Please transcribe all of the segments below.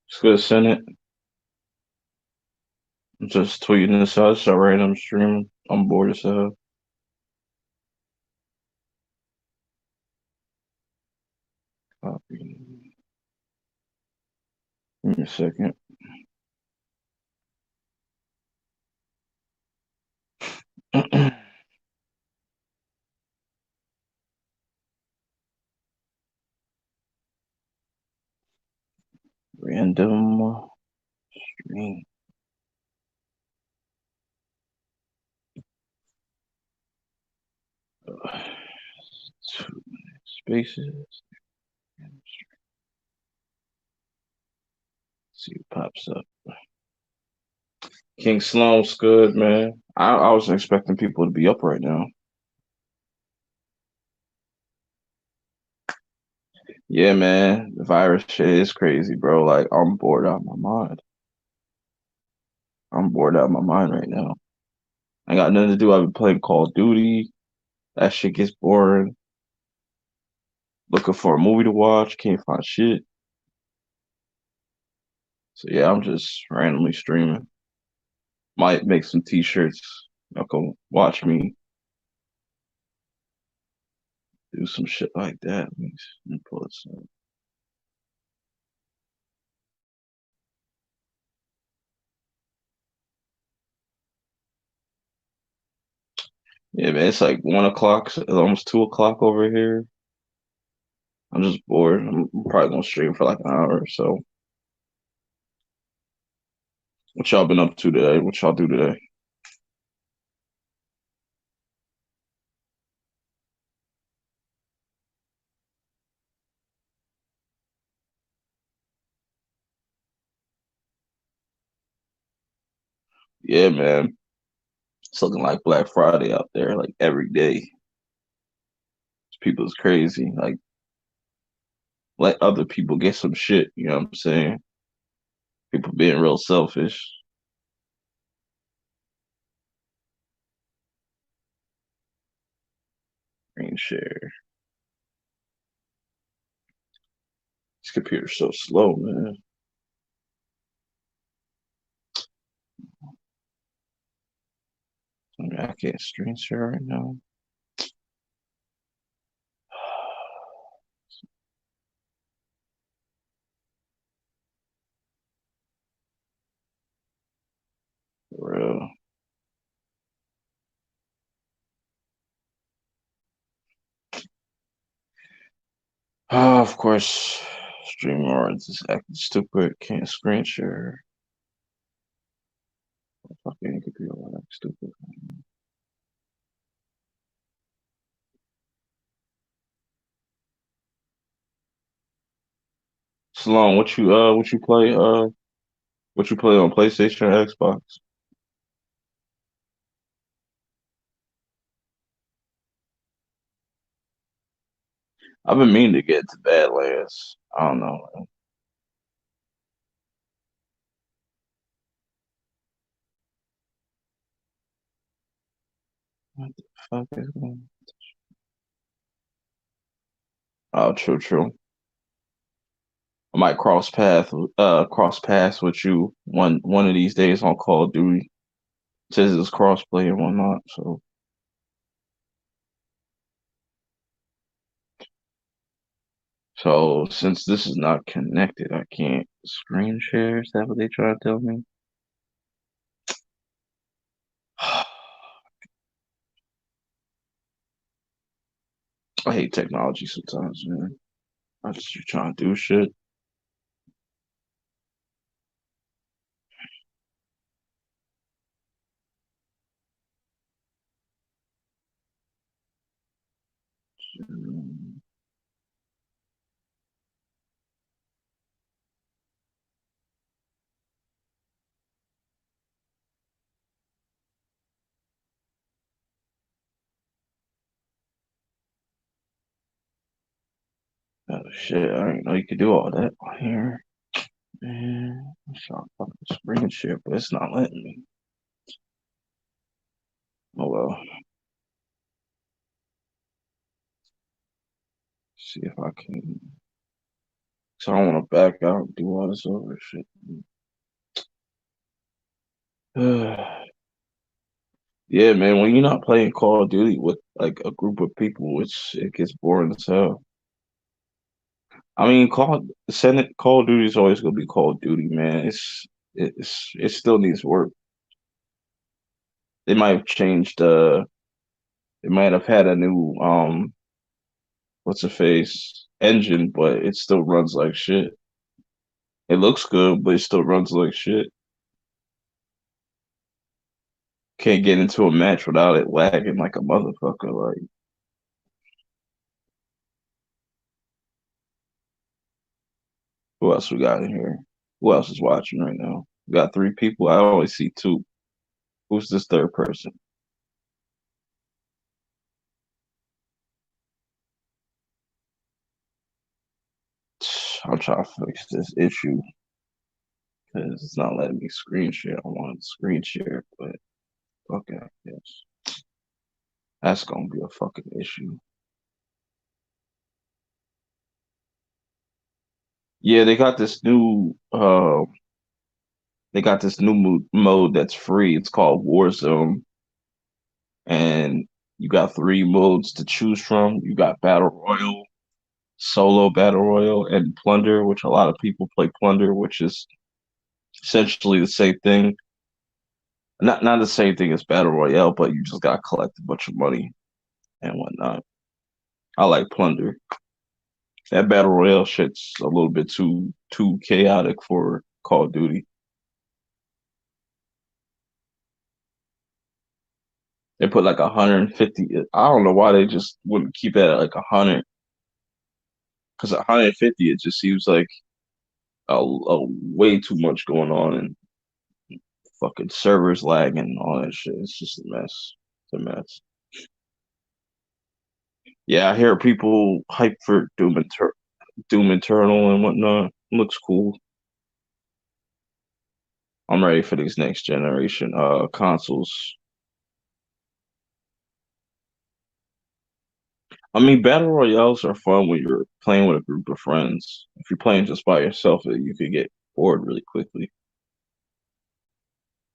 Just gonna send it. I'm just tweeting this out. It's a random stream. I'm bored as hell. Copy. Give me a second. Random stream. Two spaces. See what pops up. King Sloan's good, man. I was expecting people to be up right now. Yeah, man. The virus shit is crazy, bro. Like, I'm bored out of my mind. I'm bored out of my mind right now. I got nothing to do. I've been playing Call of Duty. That shit gets boring. Looking for a movie to watch. Can't find shit. So yeah, I'm just randomly streaming. Might make some t-shirts. Y'all can watch me do some shit like that. Let me pull this up. Yeah, man, it's like 1 o'clock, almost 2 o'clock over here. I'm just bored. I'm probably gonna stream for like an hour or so. What y'all been up to today? What y'all do today? Yeah, man. It's looking like Black Friday out there, like every day. People's crazy. Like let other people get some shit. You know what I'm saying? People being real selfish. Screen share. This computer's so slow, man. I mean, I can't screen share right now. For real. Of course, StreamYard is acting stupid. Can't screen share. Fucking computer acting stupid. Sloan, what you play on PlayStation or Xbox? I've been meaning to get to Badlands. I don't know. What the fuck is going? Oh, true, true. I might cross paths with you one of these days on Call of Duty. It says it's crossplay and whatnot. So since this is not connected, I can't screen share. Is that what they try to tell me? I hate technology sometimes, man. I just be trying to do shit. Oh shit, I didn't know you could do all that on here. Man, I'm trying to fucking screen share, but it's not letting me. Oh well. See if I can. So I don't want to back out and do all this other shit. Yeah, man. When you're not playing Call of Duty with like a group of people, it gets boring as hell. I mean, Call of Duty is always gonna be Call of Duty, man. It still needs work. They might have changed. They might have had a new what's the face engine, but it still runs like shit. It looks good, but it still runs like shit. Can't get into a match without it lagging like a motherfucker. Like, who else we got in here? Who else is watching right now? We got three people. I always see two. Who's this third person? I'm trying to fix this issue because it's not letting me screen share. I wanted to screen share, but okay, yes. That's gonna be a fucking issue. Yeah, they got this new mode that's free. It's called Warzone, and you got three modes to choose from. You got Battle Royal, Solo Battle Royal, and Plunder, which a lot of people play Plunder, which is essentially the same thing. Not the same thing as Battle Royale, but you just gotta collect a bunch of money and whatnot. I like Plunder. That Battle Royale shit's a little bit too chaotic for Call of Duty. They put like 150. I don't know why they just wouldn't keep it at like 100. Because 150, it just seems like a way too much going on and fucking servers lagging and all that shit. It's just a mess. It's a mess. Yeah, I hear people hype for Doom Eternal and whatnot. Looks cool. I'm ready for these next generation consoles. I mean, battle royales are fun when you're playing with a group of friends. If you're playing just by yourself, you could get bored really quickly.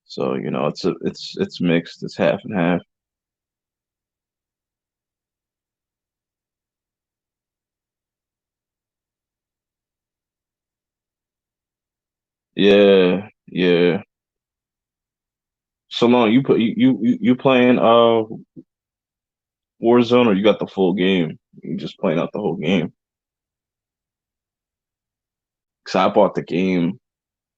So, it's mixed. It's half and half. Yeah, yeah. So long, you playing Warzone, or you got the full game? You just playing out the whole game? Because I bought the game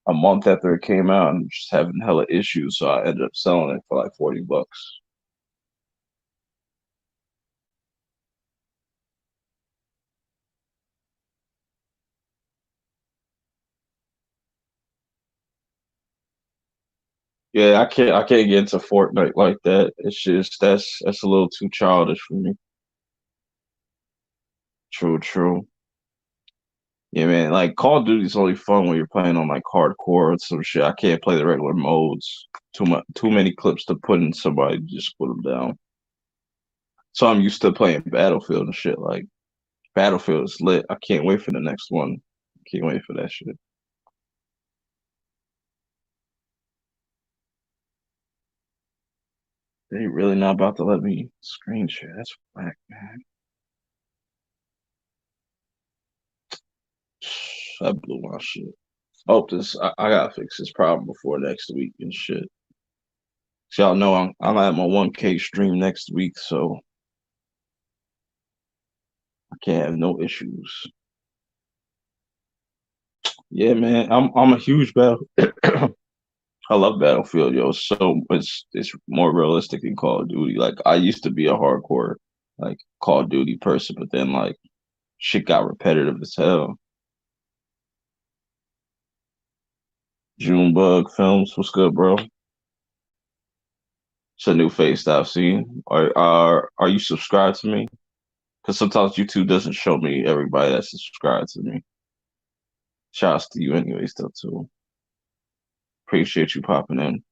a month after it came out and just having hella issues, so I ended up selling it for like $40. Yeah, I can't get into Fortnite like that. It's just that's a little too childish for me. True, true. Yeah, man. Like Call of Duty's only fun when you're playing on like hardcore and some shit. I can't play the regular modes. Too many clips to put in somebody to just put them down. So I'm used to playing Battlefield and shit. Like Battlefield is lit. I can't wait for the next one. Can't wait for that shit. They really not about to let me screen share. That's whack, man. I blew my shit. Hope I gotta fix this problem before next week and shit. So y'all know I'm at my 1K stream next week, so I can't have no issues. Yeah, man. I'm a huge battle. I love Battlefield, yo. It's more realistic than Call of Duty. Like I used to be a hardcore like Call of Duty person, but then like shit got repetitive as hell. Junebug Films, what's good, bro? It's a new face that I've seen. Are you subscribed to me? Because sometimes YouTube doesn't show me everybody that's subscribed to me. Shouts to you anyways, though, too. Appreciate you popping in.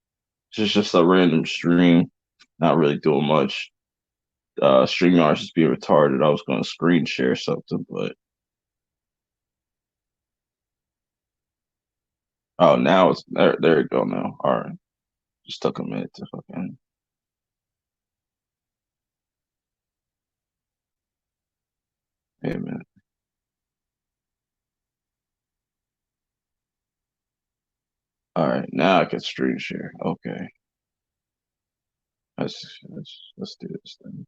It's just a random stream, not really doing much. StreamYard's just being retarded. I was going to screen share something, but oh, now it's there. There you go. Now, all right. Just took a minute to fucking. Hey, man. All right, now I can screen share. Okay, let's do this thing.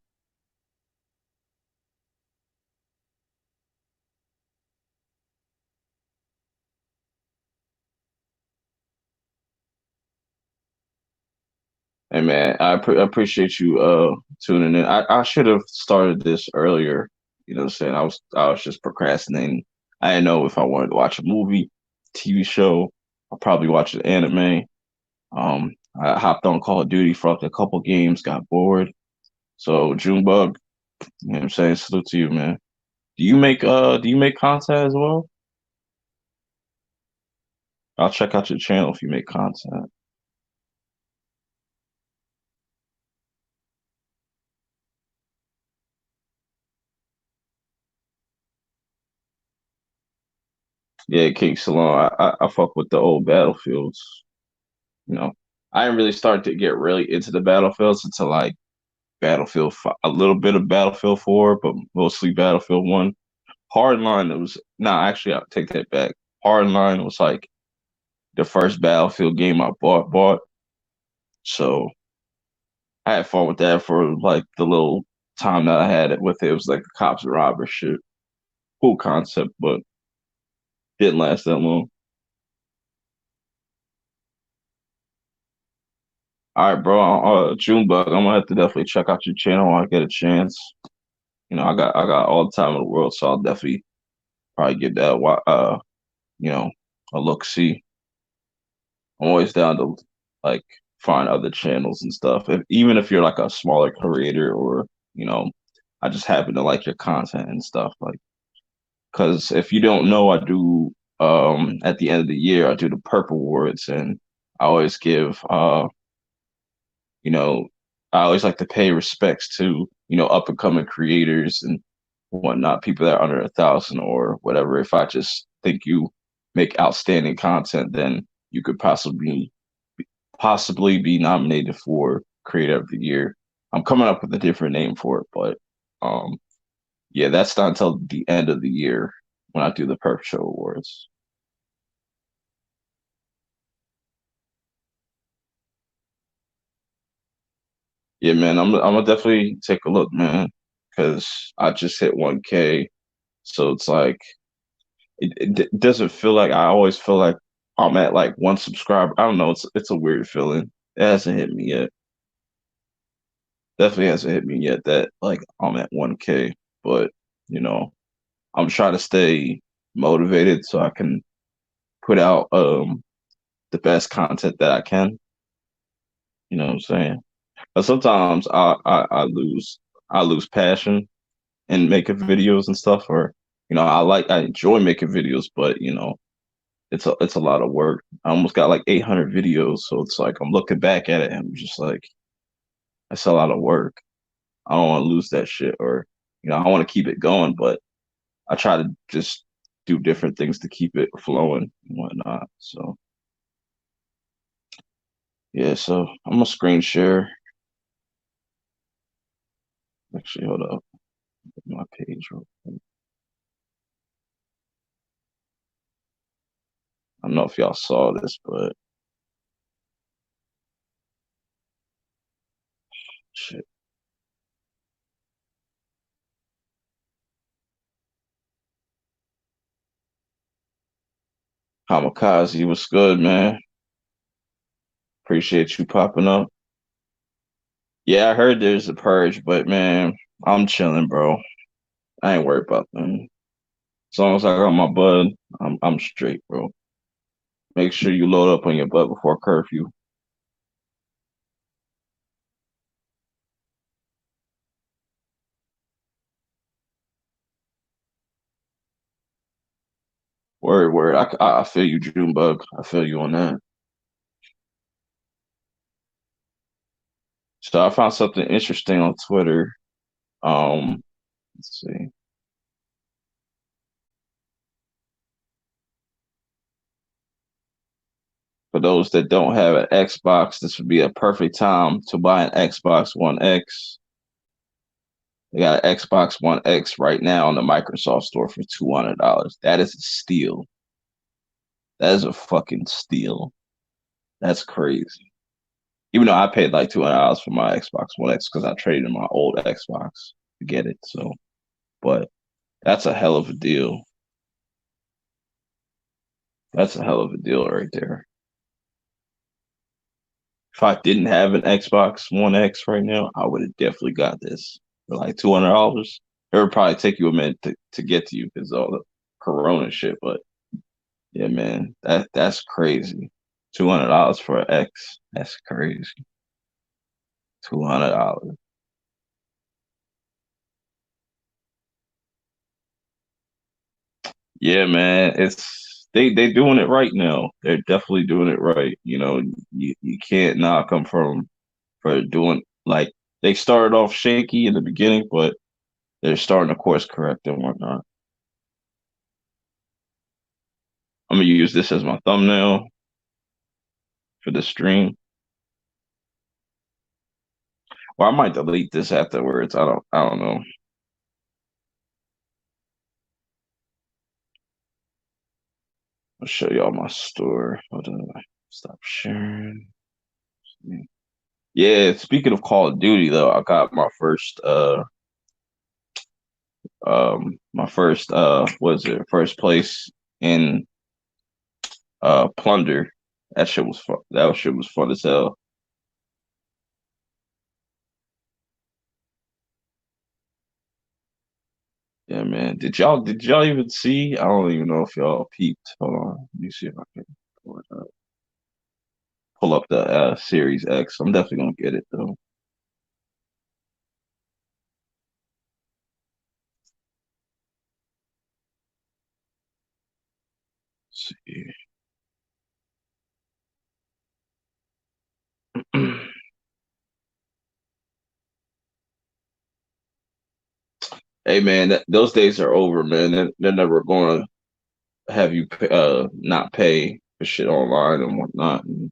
Hey man, appreciate you tuning in. I should have started this earlier. You know what I'm saying? I was just procrastinating. I didn't know if I wanted to watch a movie, TV show. I'll probably watch an anime. Um, I hopped on Call of Duty for like a couple games, got bored. So Junebug, you know what I'm saying? Salute to you, man. Do you make content as well? I'll check out your channel if you make content. Yeah, King Salon. I fuck with the old Battlefields. You know, I didn't really start to get really into the Battlefields until like a little bit of Battlefield 4, but mostly Battlefield 1. Hardline, it was no, actually I'll take that back. Hardline was like the first Battlefield game I bought. So I had fun with that for like the little time that I had it with it. It was like a cops and robbers shit. Cool concept, but didn't last that long. All right, bro. Junebug, I'm gonna have to definitely check out your channel when I get a chance. I got all the time in the world, so I'll definitely probably give that you know, a look. See, I'm always down to like find other channels and stuff. Even if you're like a smaller creator, or you know, I just happen to like your content and stuff. Like, because if you don't know, I do at the end of the year I do the Purple Awards, and I always give you know, I always like to pay respects to, up and coming creators and whatnot, people that are under 1,000 or whatever. If I just think you make outstanding content, then you could possibly be nominated for Creator of the Year. I'm coming up with a different name for it, but um, yeah, that's not until the end of the year when I do the Perf Show Awards. Yeah, man, I'm gonna definitely take a look, man, because I just hit 1K, so it's like it doesn't feel like I always feel like I'm at like one subscriber. I don't know. It's a weird feeling. It hasn't hit me yet. Definitely hasn't hit me yet that like I'm at 1K. But you know, I'm trying to stay motivated so I can put out the best content that I can. You know what I'm saying? But sometimes I lose passion in making videos and stuff. Or I enjoy making videos, but it's a lot of work. I almost got like 800 videos, so it's like I'm looking back at it and I'm just like, that's a lot of work. I don't want to lose that shit, or I want to keep it going, but I try to just do different things to keep it flowing and whatnot. So yeah, so I'm gonna screen share. Actually, hold up, my page. Real quick. I don't know if y'all saw this, but shit, Kamikaze was good, man. Appreciate you popping up. Yeah, I heard there's a purge, but man, I'm chilling, bro. I ain't worried about them. As long as I got my bud, I'm straight, bro. Make sure you load up on your butt before curfew. Word, word. I feel you, Junebug. I feel you on that. So I found something interesting on Twitter. Let's see. For those that don't have an Xbox, this would be a perfect time to buy an Xbox One X. They got an Xbox One X right now on the Microsoft Store for $200. That is a steal. That is a fucking steal. That's crazy. Even though I paid like $200 for my Xbox One X because I traded in my old Xbox to get it. So, but that's a hell of a deal. That's a hell of a deal right there. If I didn't have an Xbox One X right now, I would have definitely got this for like $200. It would probably take you a minute to get to you because all the Corona shit. But yeah, man, that's crazy. $200 for an X. That's crazy. $200. Yeah, man, it's they doing it right now. They're definitely doing it right. You can't knock them for doing like they started off shaky in the beginning, but they're starting to course correct and whatnot. I'm gonna use this as my thumbnail for the stream. Well, I might delete this afterwards. I don't know. I'll show y'all my store. Hold on. Stop sharing. Yeah, speaking of Call of Duty though, I got my first was it first place in Plunder. That shit was fun. That shit was fun as hell. Yeah, man. Did y'all even see? I don't even know if y'all peeped. Hold on. Let me see if I can pull up the Series X. I'm definitely gonna get it though. Let's see. Hey man, those days are over, man. They're never gonna have you not pay for shit online and whatnot. And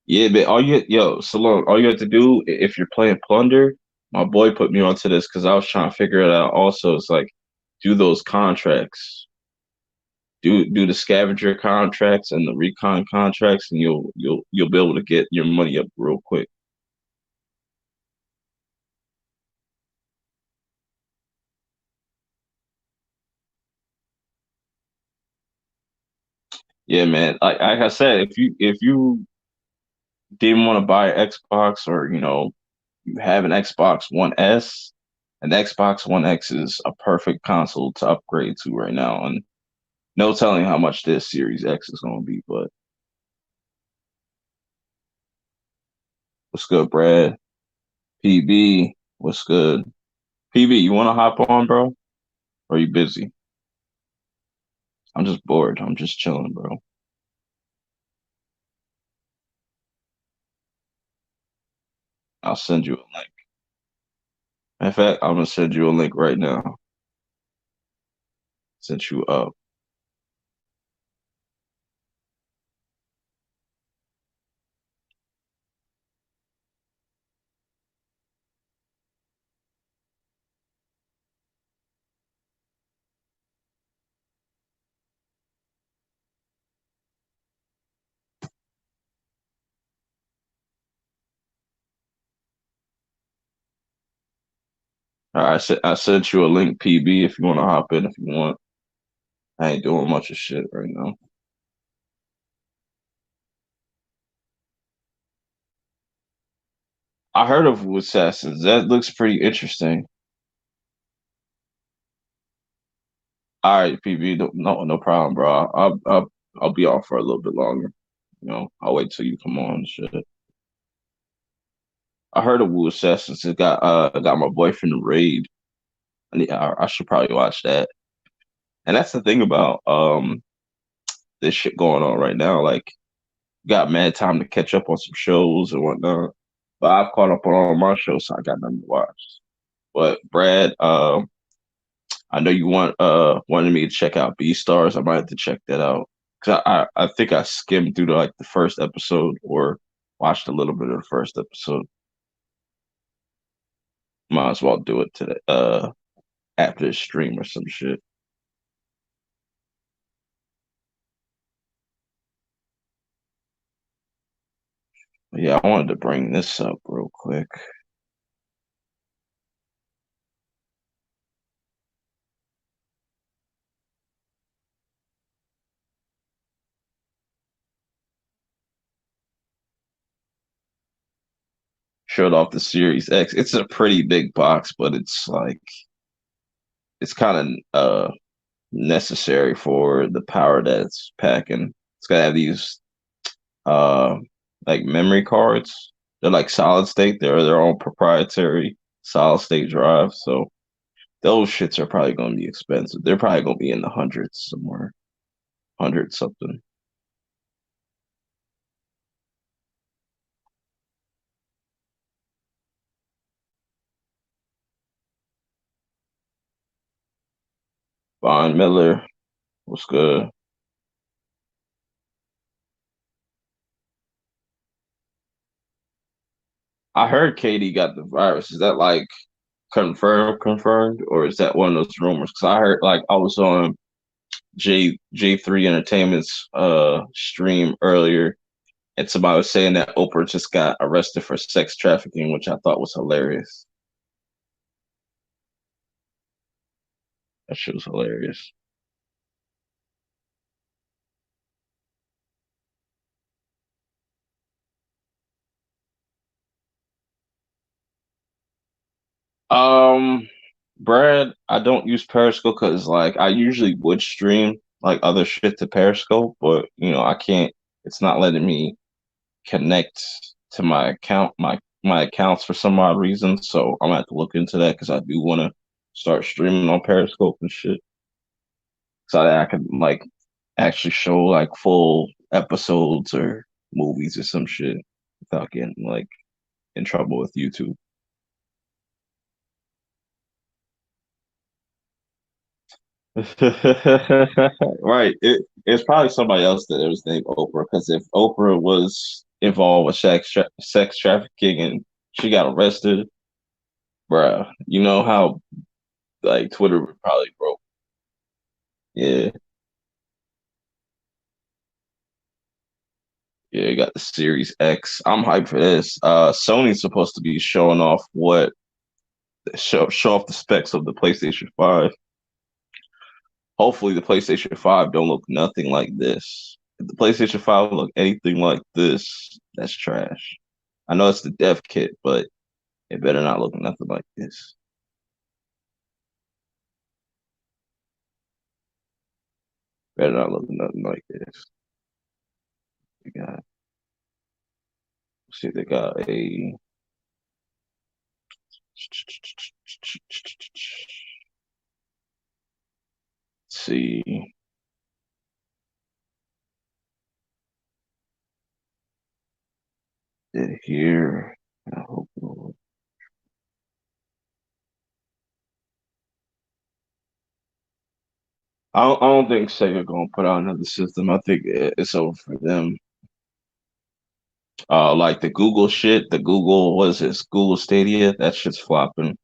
yeah, but Salone, all you have to do if you're playing Plunder, my boy put me onto this because I was trying to figure it out. Also, it's like do those contracts, do the scavenger contracts and the recon contracts, and you'll be able to get your money up real quick. Yeah, man. Like I said, if you didn't want to buy an Xbox or you have an Xbox One S, and the Xbox One X is a perfect console to upgrade to right now. And no telling how much this Series X is going to be, but what's good, Brad? PB, what's good? PB, you want to hop on, bro? Or are you busy? I'm just bored. I'm just chilling, bro. I'll send you a link. In fact, I'm gonna send you a link right now since you up. All right, I sent you a link, PB, if you want to hop in if you want. I ain't doing much of shit right now. I heard of Assassins. That looks pretty interesting. All right, PB, no problem, bro. I'll be on for a little bit longer. I'll wait till you come on and shit. I heard of Wu Assassins. It got my boyfriend Raid. I should probably watch that. And that's the thing about this shit going on right now. Like, got mad time to catch up on some shows and whatnot. But I've caught up on all my shows, so I got nothing to watch. But Brad, I know you wanted me to check out Beastars. I might have to check that out because I think I skimmed through like the first episode or watched a little bit of the first episode. Might as well do it today. After the stream or some shit. Yeah, I wanted to bring this up real quick. Showed off the Series X. It's a pretty big box, but it's like it's kind of necessary for the power that's packing. It's gotta have these uh like memory cards. They're like solid state. They're their own proprietary solid state drive. So those shits are probably gonna be expensive. They're probably gonna be in the hundreds somewhere. Hundred something. Von Miller, what's good? I heard Katie got the virus. Is that like confirmed, or is that one of those rumors? Because I heard like I was on J3 Entertainment's stream earlier, and somebody was saying that Oprah just got arrested for sex trafficking, which I thought was hilarious. That shit was hilarious. Um, Brad, I don't use Periscope because like I usually would stream like other shit to Periscope, but I can't. It's not letting me connect to my account, my accounts for some odd reason. So I'm gonna have to look into that because I do want to start streaming on Periscope and shit, so that I can like actually show like full episodes or movies or some shit without getting like in trouble with YouTube. Right. It's probably somebody else that was named Oprah because if Oprah was involved with sex trafficking and she got arrested, bruh, you know how like Twitter would probably broke. Yeah, yeah, you got the Series X. I'm hyped for this. Sony's supposed to be showing off what show off the specs of the PlayStation 5. Hopefully the PlayStation 5 don't look nothing like this. If the PlayStation 5 look anything like this, that's trash. I know it's the dev kit, but it better not look nothing like this. Better not look nothing like this. They got see they got a see it here. I hope I don't think Sega gonna put out another system. I think it's over for them. Like the Google shit, the Google was this Google Stadia, that shit's flopping.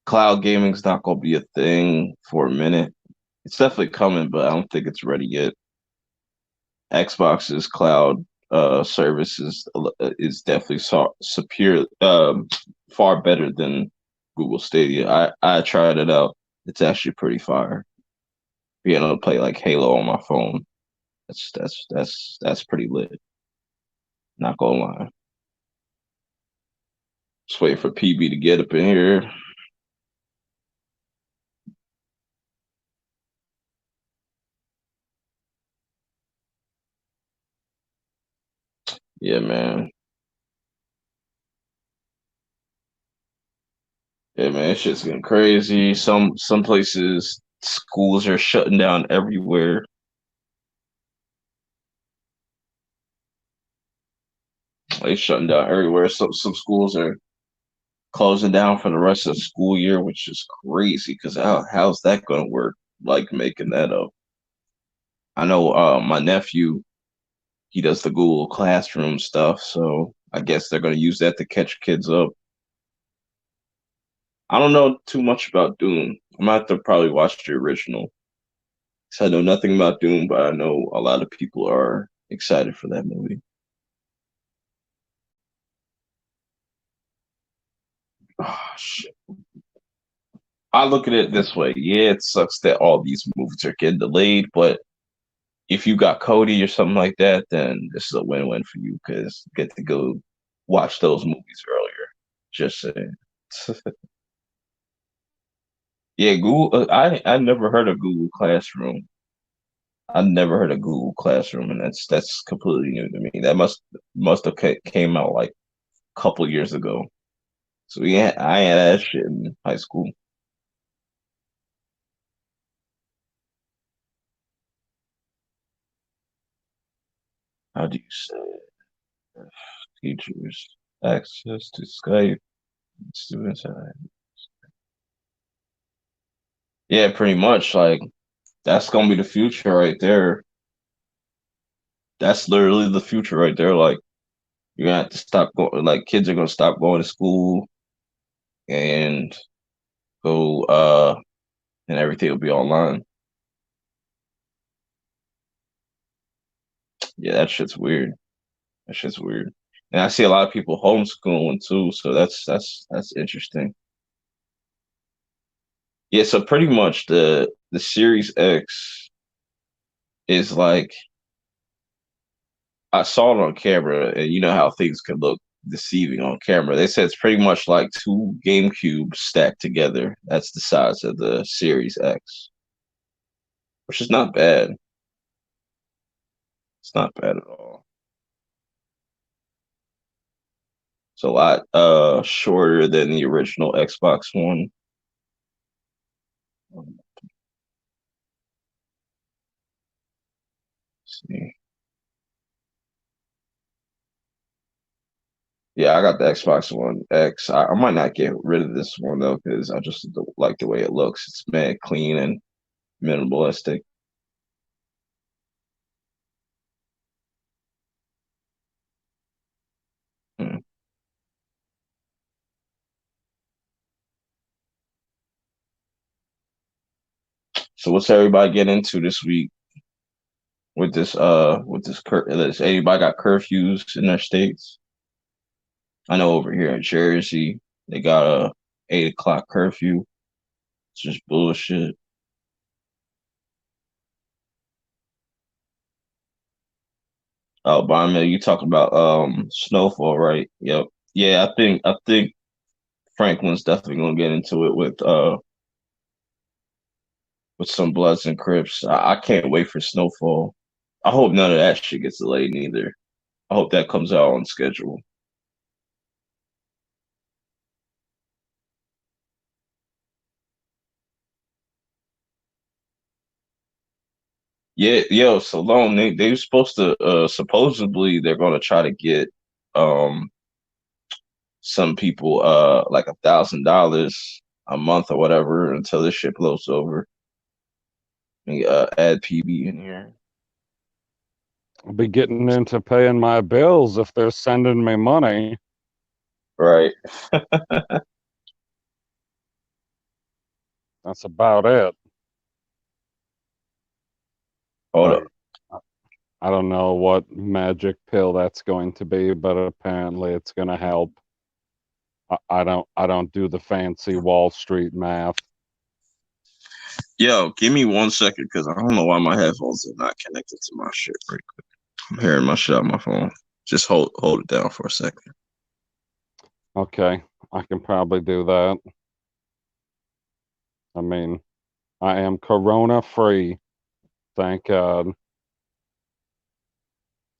Cloud gaming's not gonna be a thing for a minute. It's definitely coming, but I don't think it's ready yet. Xbox's cloud service is definitely superior, far better than Google Stadia. I tried it out. It's actually pretty fire. Being able to play like Halo on my phone, that's pretty lit. Not gonna lie. Just wait for PB to get up in here. Yeah, man. Yeah, Yeah, man, shit's getting crazy. Some places schools are shutting down everywhere. They shutting down everywhere. Some schools are closing down for the rest of the school year, which is crazy because how's that gonna work? Like making that up. I know my nephew, he does the Google Classroom stuff, so I guess they're gonna use that to catch kids up. I don't know too much about Doom. I'm gonna have to probably watch the original. So I know nothing about Doom, but I know a lot of people are excited for that movie. Oh, shit. I look at it this way. Yeah, it sucks that all these movies are getting delayed, but if you got Cody or something like that, then this is a win-win for you because you get to go watch those movies earlier. Just saying. Yeah, Google. I never heard of Google Classroom. I never heard of Google Classroom, and that's completely new to me. That must have came out like a couple years ago. So yeah, I had that shit in high school. How do you say it? Teachers access to Skype, students have. Yeah, pretty much. Like that's gonna be the future right there. That's literally the future right there. Like you're gonna have to stop going. Like kids are gonna stop going to school and go. And everything will be online. Yeah, that shit's weird. That shit's weird. And I see a lot of people homeschooling too, so that's interesting. Yeah, so pretty much the Series X is like I saw it on camera, and you know how things can look deceiving on camera. They said it's pretty much like two GameCubes stacked together. That's the size of the Series X, which is not bad. It's not bad at all. It's a lot shorter than the original Xbox One. Let's see. Yeah, I got the Xbox One X. I might not get rid of this one though, because I just like the way it looks. It's mad clean and minimalistic. Hmm. So what's everybody getting into this week with this anybody got curfews in their states? I know over here in Jersey they got a 8 o'clock curfew. It's just bullshit. Oh, Bonnie, you talking about snowfall, right? Yep. Yeah, I think Franklin's definitely gonna get into it with some Bloods and Crips. I can't wait for Snowfall. I hope none of that shit gets delayed neither. I hope that comes out on schedule. Yeah, yo, Salone, they were supposed to supposedly they're gonna try to get um some people like $1,000 a month or whatever until this shit blows over. And, add PB in here. I'll be getting into paying my bills if they're sending me money. Right. That's about it. Hold But up. I don't know what magic pill that's going to be, but apparently it's going to help. I don't do the fancy Wall Street math. Yo, give me 1 second because I don't know why my headphones are not connected to my shit right quick. I'm hearing my shit on my phone. Just hold it down for a second. Okay, I can probably do that. I mean, I am corona free, thank God.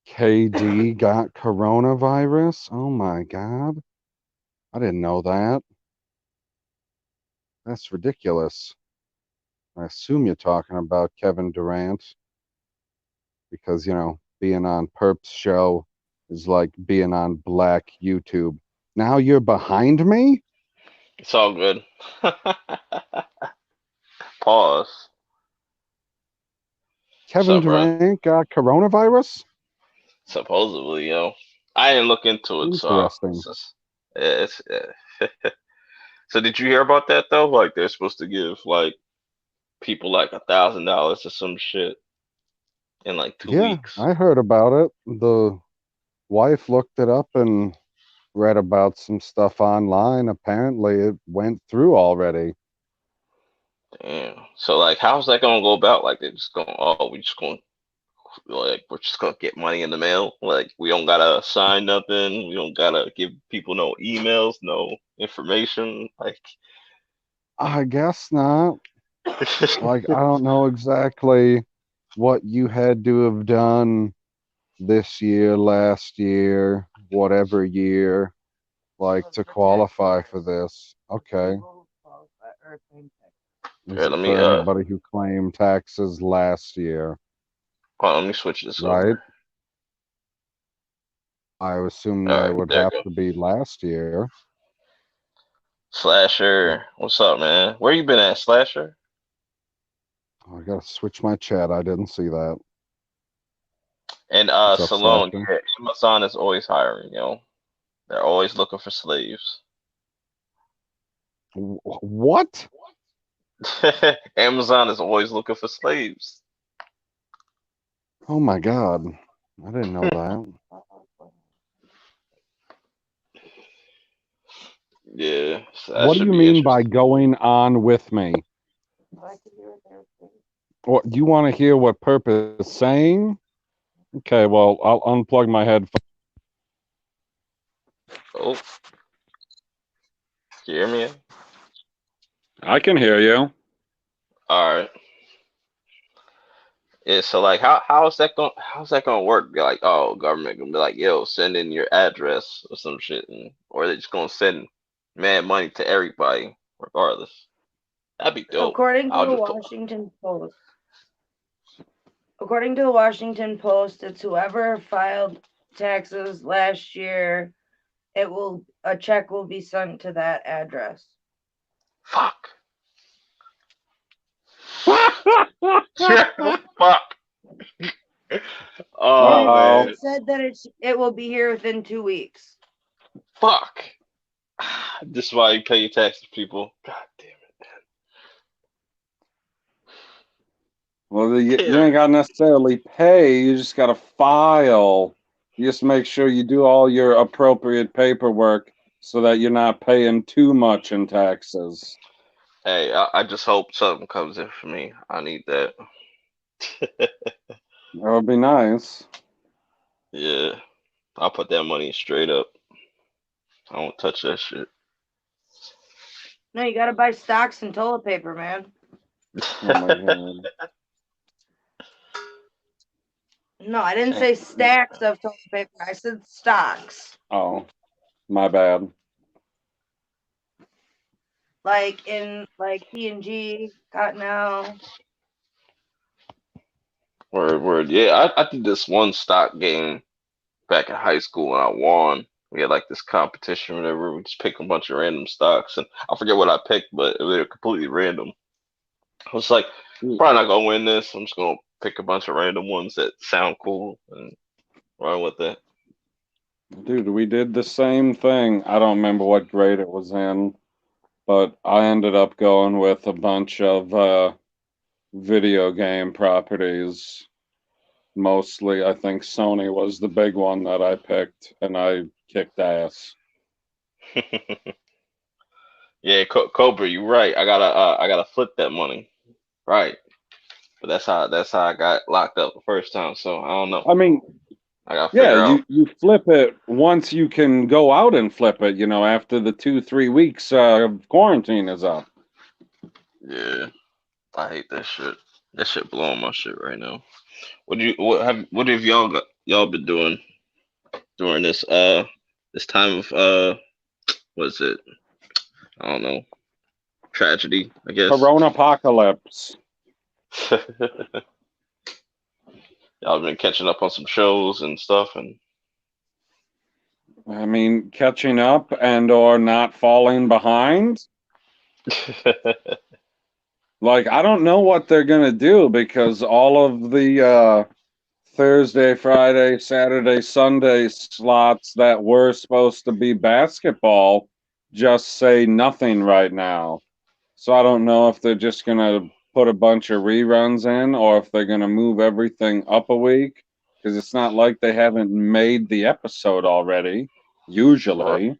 KD got coronavirus? Oh my God. I didn't know that. That's ridiculous. I assume you're talking about Kevin Durant because, being on Perp's show is like being on Black YouTube. Now you're behind me? It's all good. Pause. What's Kevin up, bro? Durant got coronavirus? Supposedly, I didn't look into it, so Interesting. yeah, So did you hear about that though? Like they're supposed to give like people like $1,000 or some shit in like two Yeah, weeks. I heard about it. The wife looked it up and read about some stuff online. Apparently, it went through already. Damn. So like, how's that gonna go about? Like they're just going, oh, we're just gonna get money in the mail. Like we don't gotta sign nothing. We don't gotta give people no emails, no information. Like, I guess not. Like, I don't know exactly what you had to have done this year, last year, whatever year, like to qualify for this. Okay. This here, is let me for anybody who claimed taxes last year, hold on, let me switch this right? over. I assume All that it right, would there you have go. to be last year. Slasher, what's up, man? Where you been at, Slasher? I gotta switch my chat. I didn't see that. And What's up, Salone, Slasher? yeah, Amazon is always hiring, They're always looking for slaves. What? Amazon is always looking for slaves. Oh my God. I didn't know that. Yeah, so that What do should you be mean by interesting. going on with me? What you want to hear what Purpose is saying? Okay, well, I'll unplug my headphones. Oh, can you hear me? I can hear you. All right. Yeah, so like how's that gonna work? Be like, oh, government gonna be like, yo, send in your address or some shit, or they just gonna send mad money to everybody regardless. That'd be dope. According to I'll the just Washington Post, according to the Washington Post, it's whoever filed taxes last year, a check will be sent to that address. fuck. Fuck. Oh Uh-oh. man. It said that it will be here within 2 weeks. Fuck. This is why you pay your taxes, people. God damn Well, it. you Damn. ain't got to necessarily pay. You just got to file. You just make sure you do all your appropriate paperwork so that you're not paying too much in taxes. Hey, I just hope something comes in for me. I need that. That would be nice. Yeah, I'll put that money straight up. I won't touch that shit. No, you gotta buy stocks and toilet paper, man. Oh my God. No, I didn't say stacks of toilet paper. I said stocks. Oh, my bad. Like P&G, Cottonelle. Word, word. Yeah, I did this one stock game back in high school when I won. We had like this competition, or whatever. We just pick a bunch of random stocks, and I forget what I picked, but they were completely random. I was like, probably not gonna win this. I'm just gonna pick a bunch of random ones that sound cool and run with it. Dude, we did the same thing. I don't remember what grade it was in, but I ended up going with a bunch of video game properties. Mostly, I think Sony was the big one that I picked, and I kicked ass. Yeah, Cobra, you're right. I gotta flip that money, right? But that's how I got locked up the first time. So I don't know. I mean, I gotta yeah, figure out. you flip it once you can go out and flip it, after the 2-3 weeks of quarantine is up. Yeah, I hate that shit. That shit blowing my shit right now. What have y'all been doing during this time of what is it? I don't know. tragedy, I guess. Corona apocalypse. Y'all been catching up on some shows and stuff, and I mean, catching up and or not falling behind. Like, I don't know what they're gonna do because all of the Thursday, Friday, Saturday, Sunday slots that were supposed to be basketball just say nothing right now. So I don't know if they're just gonna put a bunch of reruns in or if they're gonna move everything up a week because it's not like they haven't made the episode already. Usually,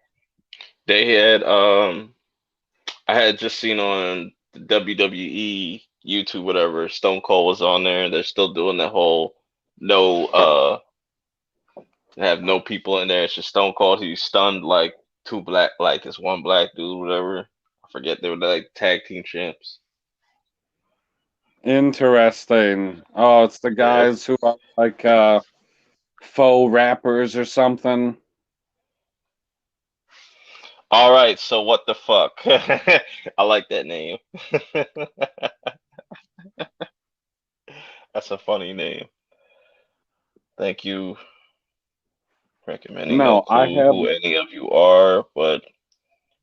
they had I had just seen on the WWE YouTube, whatever, Stone Cold was on there, and they're still doing that whole no have no people in there. It's just Stone Cold. He stunned like two black, like this one black dude, whatever. I forget, they were like tag team champs. interesting. Oh, it's the Yeah. guys who are like faux rappers or something. All right, so what the fuck? I like that name. That's a funny name. Thank you for recommending. No No, I clue have. who any of you are, but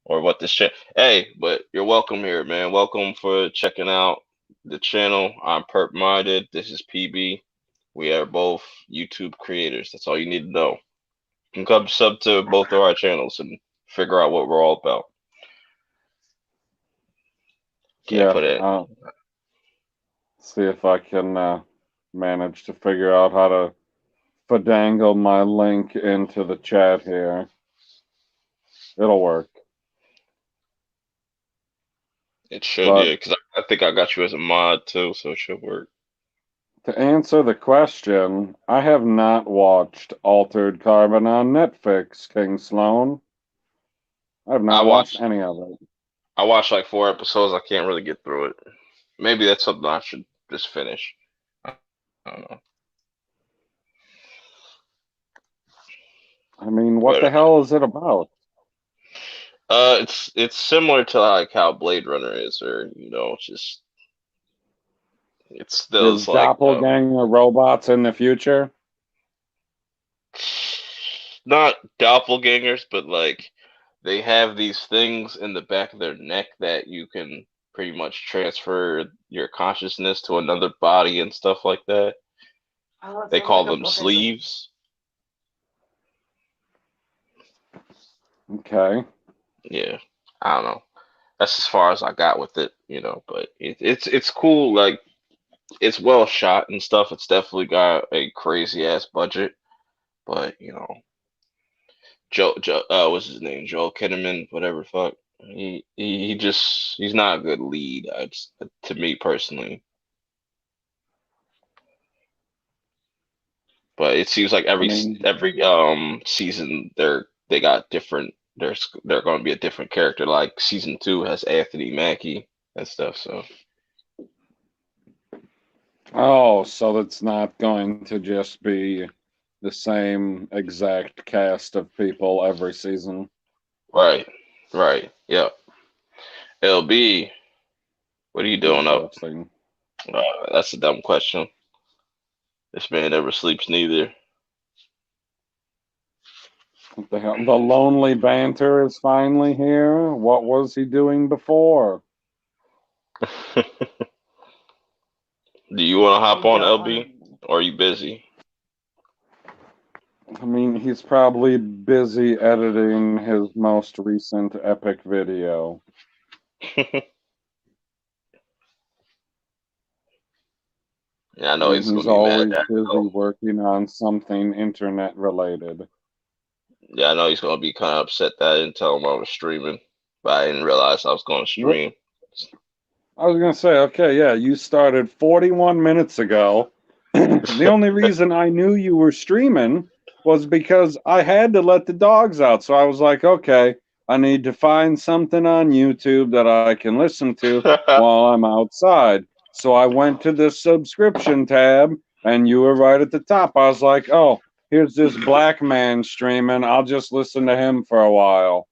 or what this shit. Hey, but you're welcome here, man. Welcome for checking out the channel. I'm Perp Minded. This is PB. We are both YouTube creators. That's all you need to know. You can come sub to both of our channels and figure out what we're all about. Can't put it. See if I can manage to figure out how to finagle my link into the chat here. It'll work. It should, But yeah, because I think I got you as a mod too, so it should work. to answer the question, I have not watched Altered Carbon on Netflix, King Sloan. I have not watched any of it. I watched like 4 episodes. I can't really get through it. Maybe that's something I should just finish. I don't know. I mean, what the hell is it about? It's similar to like how Blade Runner is, or just it's those like doppelganger robots in the future. Not doppelgangers, but like they have these things in the back of their neck that you can pretty much transfer your consciousness to another body and stuff like that. Oh, they call them sleeves. Okay. Yeah, I don't know. That's as far as I got with it, but it's cool. Like, it's well shot and stuff. It's definitely got a crazy ass budget, but Joe, what's his name? Joel Kinnaman, whatever fuck. He's not a good lead, to me personally. But it seems like every season they got different. They're going to be a different character. Like season 2 has Anthony Mackie and stuff. So. Oh, so it's not going to just be the same exact cast of people every season. Right. Yep. LB, what are you doing up? That's a dumb question. This man never sleeps neither. What the hell? The lonely banter is finally here. What was he doing before? Do you want to hop on, LB? Or are you busy? I mean, he's probably busy editing his most recent epic video. Yeah, I know he's always busy working on something internet related. Yeah, I know he's gonna be kind of upset that I didn't tell him I was streaming, but I didn't realize I was going to stream. I was gonna say, okay, yeah, you started 41 minutes ago. The only reason I knew you were streaming was because I had to let the dogs out. So I was like, okay, I need to find something on YouTube that I can listen to while I'm outside. So I went to the subscription tab and you were right at the top. I was like, oh, here's this black man streaming. I'll just listen to him for a while.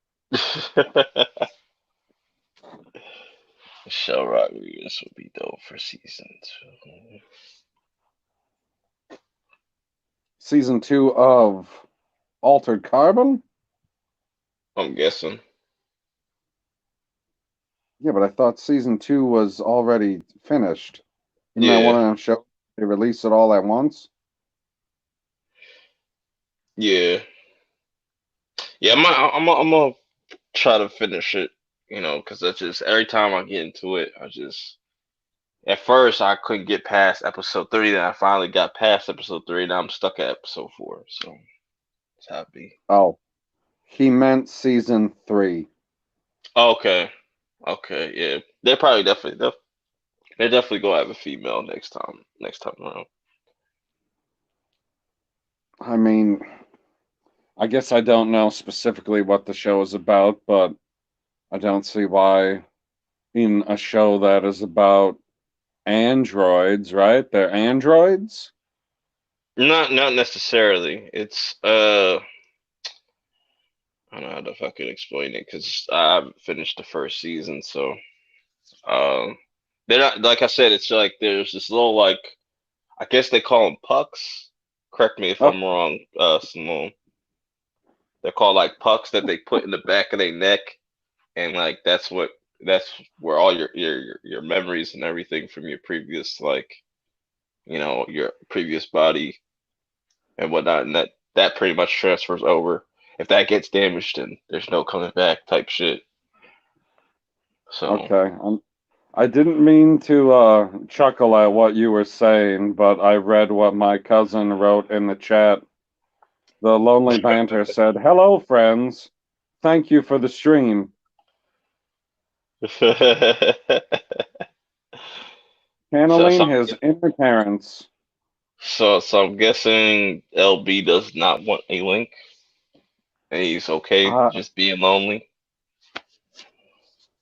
Michelle Rodriguez would be dope for season 2. Season 2 of Altered Carbon? I'm guessing. Yeah, but I thought season 2 was already finished. Isn't that one Yeah, of them shows they release it all at once? yeah, yeah. I'm gonna try to finish it. Because that's just every time I get into it, at first I couldn't get past episode 3. Then I finally got past episode 3. Now I'm stuck at episode 4. So it's happy. Oh, he meant season 3. Okay, okay, yeah. They're definitely gonna have a female next time. Next time around. I mean, I guess I don't know specifically what the show is about, but I don't see why in a show that is about androids, right? They're androids? Not necessarily. It's I don't know if I could explain it because I haven't finished the first season. So um, they're not, like I said. It's like there's this little, like, I guess they call them pucks. Correct me if Oh, I'm wrong, Simone. They're called like pucks that they put in the back of their neck, and like that's where all your memories and everything from your previous, like, your previous body and whatnot, and that pretty much transfers over. If that gets damaged, then there's no coming back type shit. So okay. I didn't mean to chuckle at what you were saying, but I read what my cousin wrote in the chat. The Lonely Banter said, "Hello, friends. Thank you for the stream. so Channeling so his inner parents." so I'm guessing LB does not want a link, and he's okay Uh, just being lonely.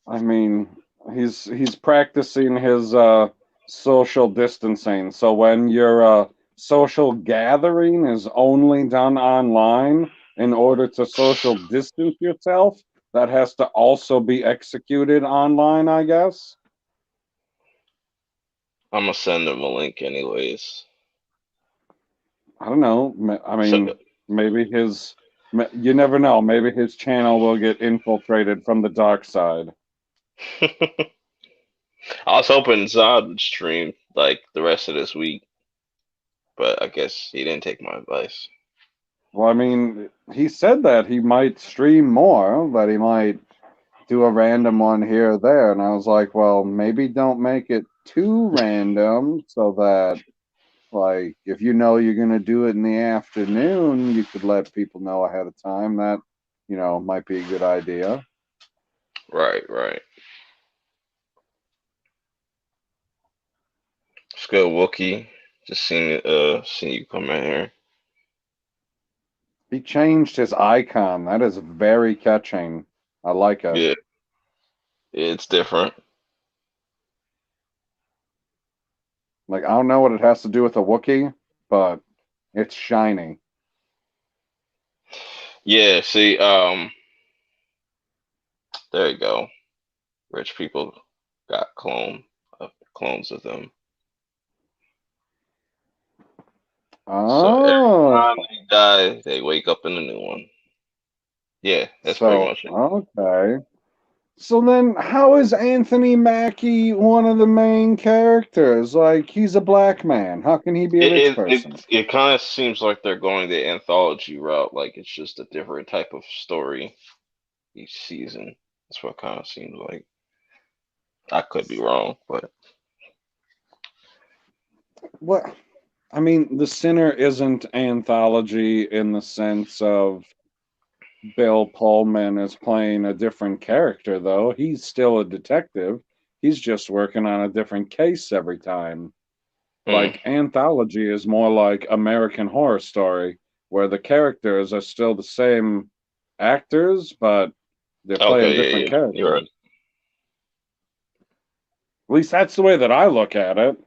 I mean, he's practicing his social distancing. So when your social gathering is only done online in order to social distance yourself, that has to also be executed online, I guess. I'm gonna send him a link anyways. I don't know. I So mean, maybe you never know. Maybe his channel will get infiltrated from the dark side. I was hoping Zod would stream like the rest of this week, but I guess he didn't take my advice. Well, I mean, he said that he might stream more, that he might do a random one here or there. And I was like, well, maybe don't make it too random so that, like, if you know you're going to do it in the afternoon, you could let people know ahead of time. That, might be a good idea. Right, right. Let's go, Wookie. Just seen you come in here. He changed his icon. That is very catching. I like it. Yeah, it's different. Like, I don't know what it has to do with a Wookiee, but it's shiny. Yeah, see, there you go. Rich people got clones of them. So every Oh, time they die, they wake up in a new one. Yeah, that's pretty so, much it. okay. So then, how is Anthony Mackie one of the main characters? Like, he's a black man. How can he be a It rich it person? it kind of seems like they're going the anthology route, like it's just a different type of story each season. That's what it kind of seems like. I could be wrong, but What? I mean, The Sinner isn't anthology in the sense of Bill Pullman is playing a different character, though. He's still a detective. He's just working on a different case every time. hmm. Like, anthology is more like American Horror Story, where the characters are still the same actors, but they're playing Okay, different yeah, you're characters. right. At least that's the way that I look at it.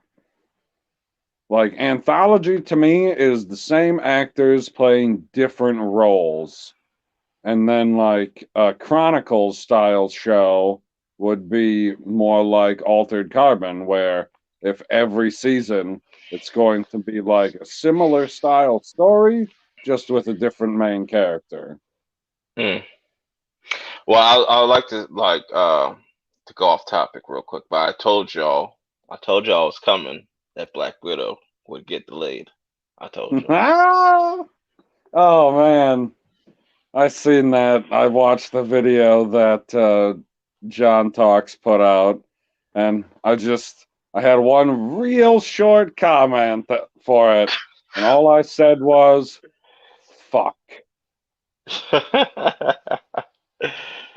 Like, anthology to me is the same actors playing different roles. And then, like, a Chronicles style show would be more like Altered Carbon, where if every season it's going to be like a similar style story, just with a different main character. Hmm. Well, I would like to go off topic real quick, but I told y'all it's coming that Black Widow would get delayed. I told y'all. Oh man, I seen that. I watched the video that John Talks put out, and I had one real short comment for it, and all I said was, "Fuck."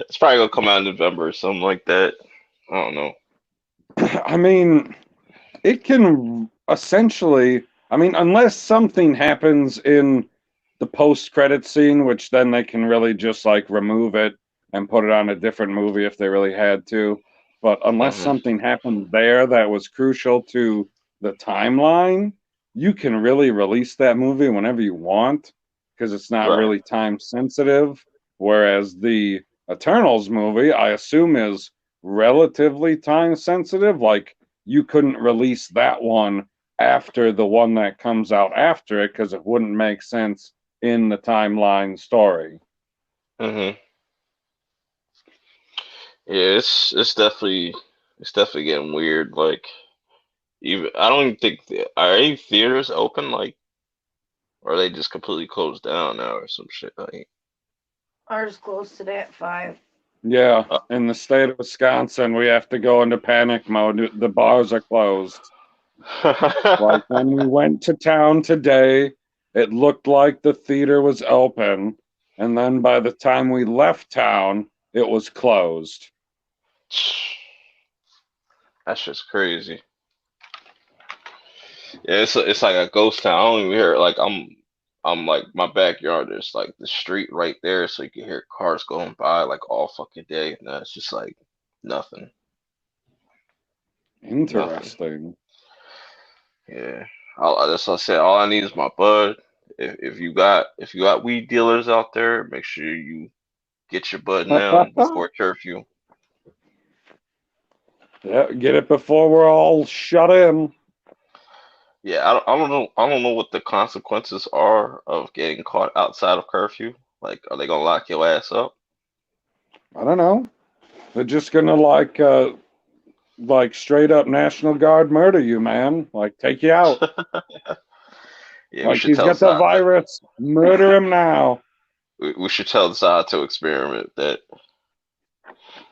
It's probably gonna come out in November or something like that. I don't know. I mean, it can essentially, I mean, unless something happens in the post-credit scene, which then they can really just like remove it and put it on a different movie if they really had to. But unless Hmm. something happened there that was crucial to the timeline, you can really release that movie whenever you want because it's not Right. really time sensitive. Whereas the Eternals movie, I assume, is relatively time sensitive. Like you couldn't release that one after the one that comes out after it because it wouldn't make sense in the timeline story. Hmm. Yeah, it's definitely getting weird. Like even I don't even think are any theaters open like or are they just completely closed down now or some shit like. Ours closed today at 5. Yeah, Uh, in the state of Wisconsin, we have to go into panic mode. The bars are closed. Like when we went to town today, it looked like the theater was open. And then by the time we left town, it was closed. That's just crazy. Yeah, it's like a ghost town. I don't even hear it. Like I'm like my backyard is like the street right there, so you can hear cars going by like all fucking day, and that's just like nothing, nothing. Interesting. Yeah, that's what I said. All I need is my bud. If you got weed dealers out there, make sure you get your bud now before curfew. Yeah, get it before we're all shut in. Yeah, I don't know what the consequences are of getting caught outside of curfew. Like, are they gonna lock your ass up? I don't know. They're just gonna like straight up National Guard murder you, man. Like take you out. Yeah, we Like should he's tell got the Zod that. virus. Murder him now. We should tell Zod to experiment that.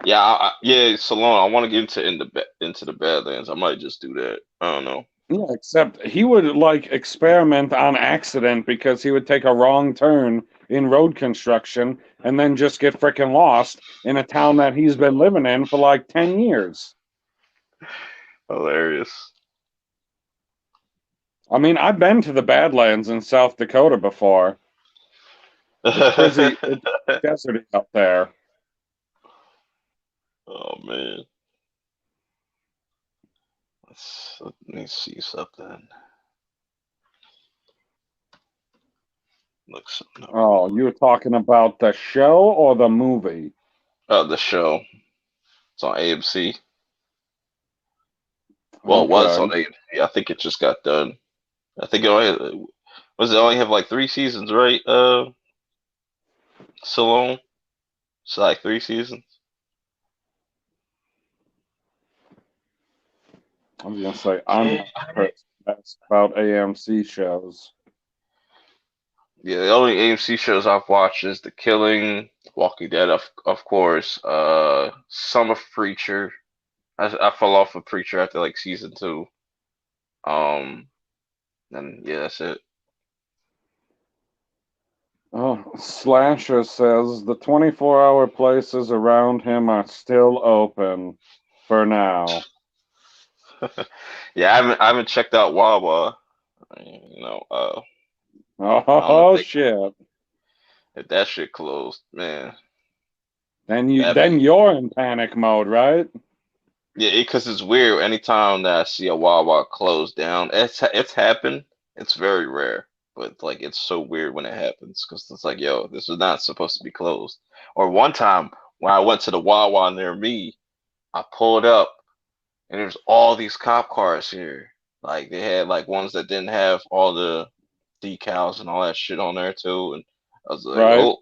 Yeah, yeah, Salon. I want to get into the Badlands. I might just do that. I don't know. Yeah, except he would like experiment on accident because he would take a wrong turn in road construction and then just get freaking lost in a town that he's been living in for like 10 years. Hilarious. I mean, I've been to the Badlands in South Dakota before. It's deserty up there. Oh man, let me see something. Look something up real Oh, you quick. were talking about the show or the movie? The show. It's on AMC. Well, it was Okay. on AMC. I think it just got done. I think it only was it only have like 3 seasons, right? Salon. It's like 3 seasons. I was gonna say I'm not the person that's about AMC shows. Yeah, the only AMC shows I've watched is The Killing, Walking Dead, of course. Some of Preacher. I fell off of Preacher after like season 2. Um, and yeah, that's it. Oh, Slasher says the 24-hour places around him are still open for now. Yeah, I haven't checked out Wawa. You know, I don't know Oh shit. if that shit closed, man. That'd Then be you're in panic mode, right? yeah, because it's weird. Anytime that I see a Wawa close down, it's happened. It's very rare, but like it's so weird when it happens because it's like, yo, this is not supposed to be closed. Or one time when I went to the Wawa near me. I pulled up and there's all these cop cars here. Like they had like ones that didn't have all the decals and all that shit on there too. And I was like, Right. oh,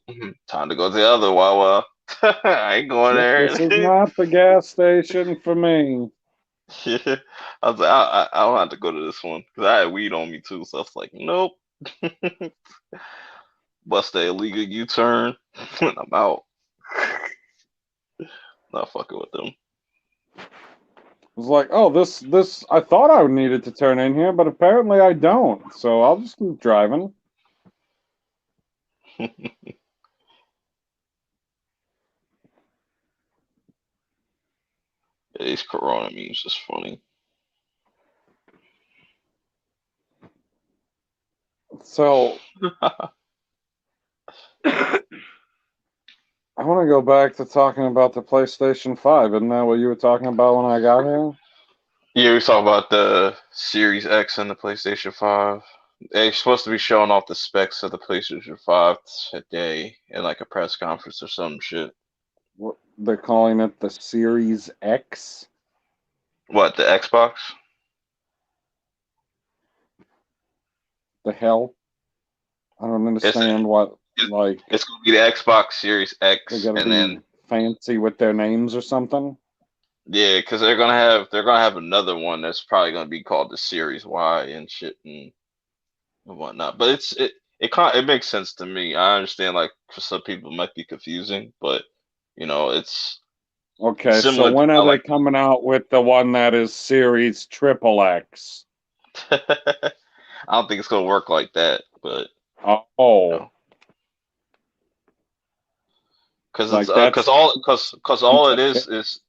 time to go to the other Wawa. I ain't going This is there. not the gas station for me. Yeah. I was like, I don't have to go to this one because I had weed on me too. So I was like, nope. Bust the illegal U-turn. And I'm out. Not fucking with them. It was like, oh, this. I thought I needed to turn in here, but apparently I don't. So I'll just keep driving. Yeah, these Corona memes is funny. So I want to go back to talking about the PlayStation 5. Isn't that what you were talking about when I got here? Yeah, we talk about the Series X and the PlayStation 5. They're supposed to be showing off the specs of the PlayStation 5 today in like a press conference or some shit. They're calling it the Series X. What, the Xbox? The hell? I don't It's understand what, like, it's gonna be the Xbox Series they X, gotta and be then fancy with their names or something. yeah, because they're gonna have another one that's probably gonna be called the Series Y and shit and whatnot. But it makes sense to me. I understand like for some people it might be confusing, but it's Okay, so similar to when are how they like coming out with the one that is Series Triple X? I don't think it's gonna work like that, but you Oh, know, because it's like that's because all it is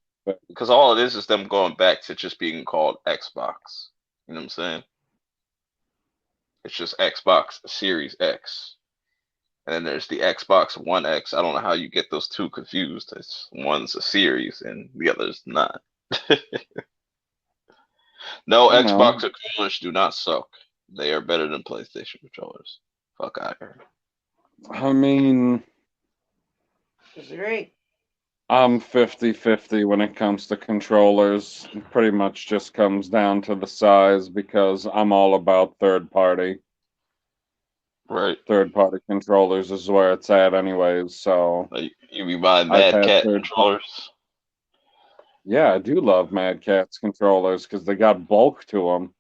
because all it is them going back to just being called Xbox. You know what I'm saying? It's just Xbox Series X. And then there's the Xbox One X. I don't know how you get those two confused. It's one's a series and the other's not. No, you know. Xbox controllers do not suck. They are better than PlayStation controllers. Fuck out here. I mean, Disagree. I'm 50-50 when it comes to controllers. It pretty much just comes down to the size because I'm all about third party. Right. Third party controllers is where it's at anyways. So Like, you be buying I've Mad had Cat third controllers. Yeah, I do love Mad Catz controllers because they got bulk to them.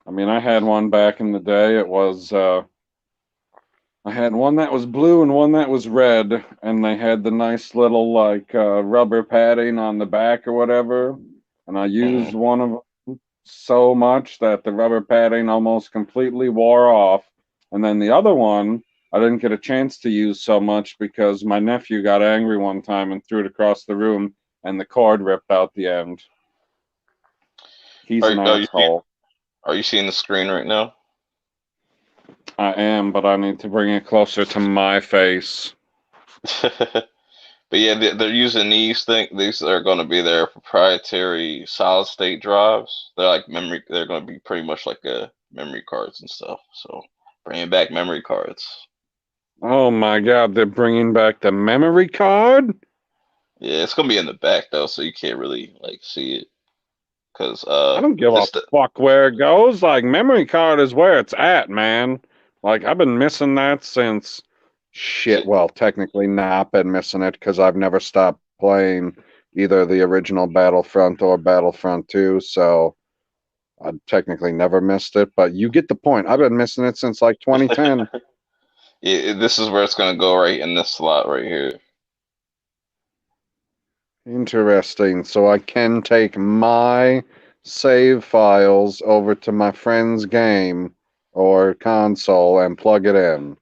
I mean, I had one back in the day. I had one that was blue and one that was red, and they had the nice little like rubber padding on the back or whatever. And I used Mm. one of them so much that the rubber padding almost completely wore off. And then the other one, I didn't get a chance to use so much because my nephew got angry one time and threw it across the room, and the cord ripped out the end. He's Are, an are you see, asshole. are you seeing the screen right now? I am, but I need to bring it closer to my face. But yeah, they're using these things. These are going to be their proprietary solid state drives. They're like memory. They're going to be pretty much like memory cards and stuff. So bringing back memory cards. Oh my God, they're bringing back the memory card? Yeah, it's going to be in the back though, so you can't really like see it because I don't give a this the fuck where it goes. Like, memory card is where it's at, man. Like, I've been missing that since shit. Well, technically not been missing it because I've never stopped playing either the original Battlefront or Battlefront 2. So I technically never missed it. But you get the point. I've been missing it since like 2010. yeah, this is where it's going to go right in this slot right here. Interesting. So I can take my save files over to my friend's game or console and plug it in.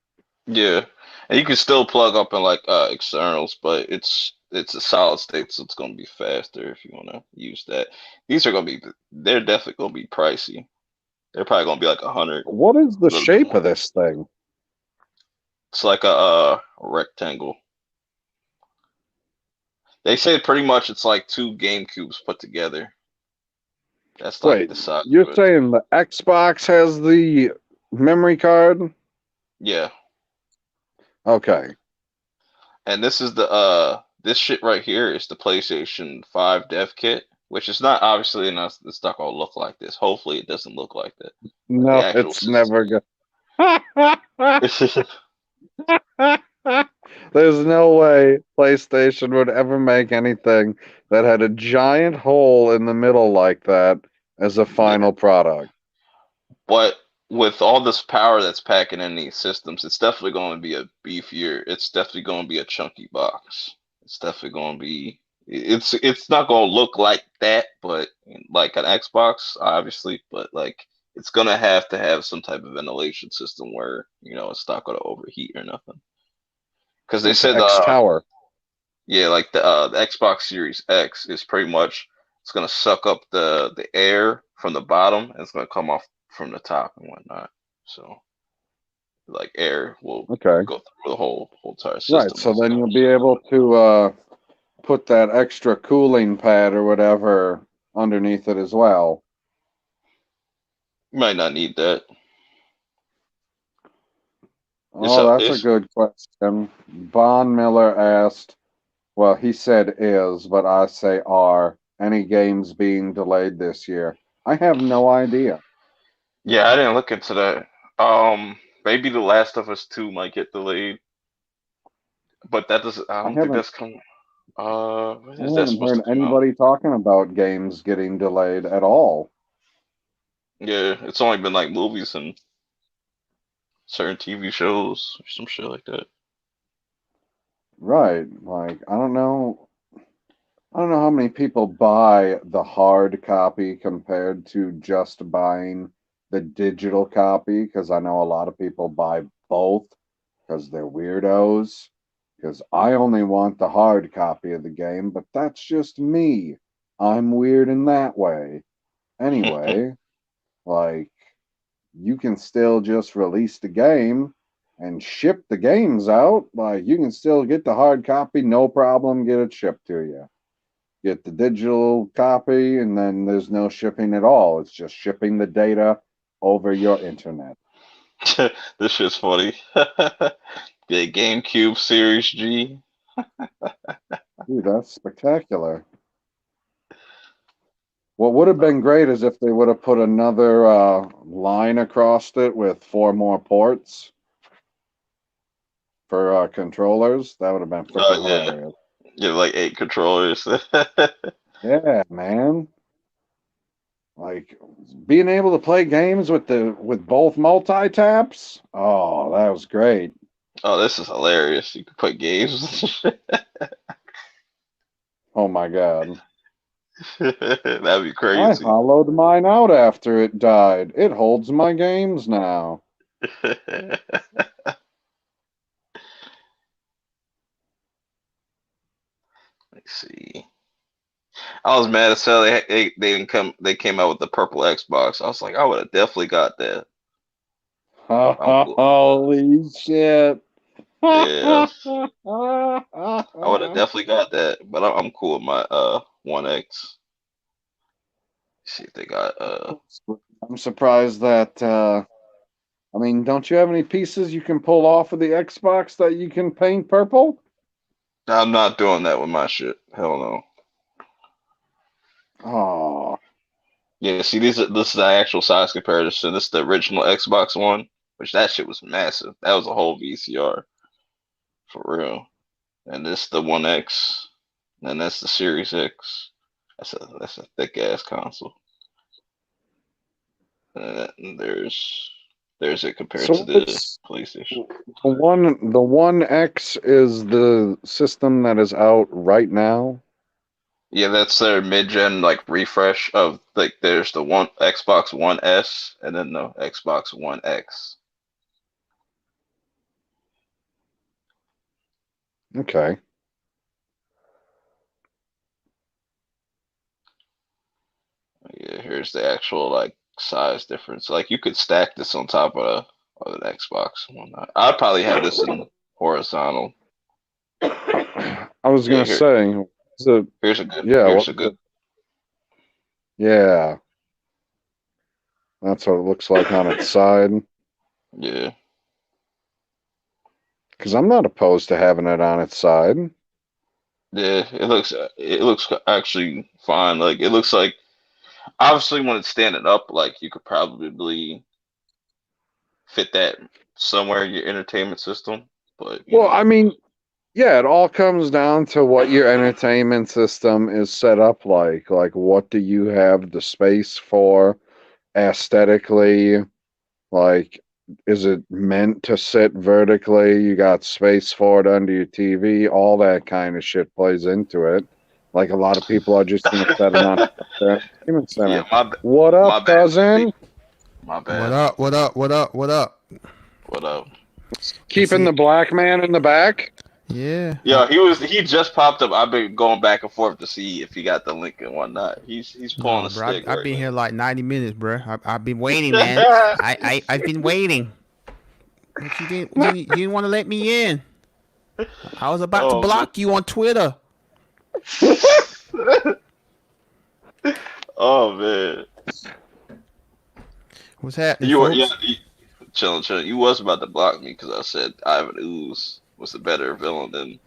Yeah, and you can still plug up in like externals, but it's a solid state, so it's gonna be faster if you want to use that. They're definitely gonna be pricey. They're probably gonna be like 100, What is the a little bit shape more. of this thing? It's like a rectangle. They say pretty much it's like two GameCubes put together. That's like Wait, the size you're of it. saying the Xbox has the memory card? Yeah, Okay. And this is the this shit right here is the PlayStation 5 dev kit, which is not obviously enough. It's not gonna look like this. Hopefully, it doesn't look like that. But the No, actual it's never system. good. There's no way PlayStation would ever make anything that had a giant hole in the middle like that as a Yeah. final product. But with all this power that's packing in these systems, it's definitely going to be a beefier. It's definitely going to be a chunky box. It's definitely going to be. It's not going to look like that, but like an Xbox, obviously. But like it's going to have some type of ventilation system where it's not going to overheat or nothing. Because they Like the said, X Tower. yeah, like the Xbox Series X is pretty much it's going to suck up the air from the bottom and it's going to come off from the top and whatnot. So like air will Okay. go through the whole entire Right, system. so then you'll be able to put that extra cooling pad or whatever underneath it as well. You might not need that. Oh, that's a It's good question. Von Miller asked, well, he said is, but I say are any games being delayed this year? I have no idea. yeah, I didn't look into that. Maybe The Last of Us 2 might get delayed, but that doesn't. I I don't think haven't that's coming. When I is that haven't supposed heard to come out? anybody talking about games getting delayed at all. Yeah, it's only been like movies and certain TV shows or some shit like that. Right. Like I don't know how many people buy the hard copy compared to just buying the digital copy, because I know a lot of people buy both because they're weirdos. Because I only want the hard copy of the game, but that's just me. I'm weird in that way. Anyway, like, you can still just release the game and ship the games out. Like, you can still get the hard copy, no problem, get it shipped to you. Get the digital copy, and then there's no shipping at all. It's just shipping the data over your internet. This shit's funny. The GameCube Series G. Dude, that's spectacular. What would have been great is if they would have put another line across it with 4 more ports for controllers. That would have been Oh freaking yeah, hilarious. yeah, like 8 controllers. Yeah, man. Like being able to play games with both multi taps. Oh, that was great. Oh, this is hilarious. You can play games. Oh my god. That'd be I crazy. hollowed mine out after it died. It holds my games now. Let's see. I was mad as hell. They didn't come. They came out with the purple Xbox. I was like, I would have definitely got that. I'm cool. Holy shit. Yeah, I would have definitely got that. But I'm cool with my One X. See if they got I'm surprised that I mean, don't you have any pieces you can pull off of the Xbox that you can paint purple? I'm not doing that with my shit. Hell no. Oh, Yeah, see, this is the actual size comparison. This is the original Xbox One, which that shit was massive. That was a whole VCR for real. And this the One X, and that's the Series X. That's a thick ass console. And there's it compared to so the what's PlayStation. the one X is the system that is out right now? Yeah, that's their mid-gen like refresh of like there's the one Xbox One S and then the Xbox One X. Okay. Yeah, here's the actual like size difference. Like you could stack this on top of an Xbox and whatnot. I'd probably have this in horizontal. I was Yeah, gonna say, is it, yeah, here's what a is good it? Yeah, that's what it looks like on its side. yeah. Because I'm not opposed to having it on its side. Yeah, it looks actually fine. Like it looks like obviously when it's standing up, like you could probably fit that somewhere in your entertainment system. But you Well, know, I mean, yeah, it all comes down to what your entertainment system is set up like. Like, what do you have the space for aesthetically? Like, is it meant to sit vertically? You got space for it under your TV? All that kind of shit plays into it. Like, a lot of people are just going to set it on their entertainment yeah, center. What up, my bad, cousin? my What bad. up? What up? What up? What up? What up? Keeping the black man in the back? Yeah. Yeah, he just popped up. I've been going back and forth to see if he got the link and whatnot. He's pulling No, a bro. stick. I've right been now. here like 90 minutes, bro. I've been waiting, man. I've been waiting. But you didn't want to let me in. I was about to Oh, block you on Twitter. Oh man, What's happening, you were folks? chilling. You was about to block me because I said Ivan Ooze was a better villain than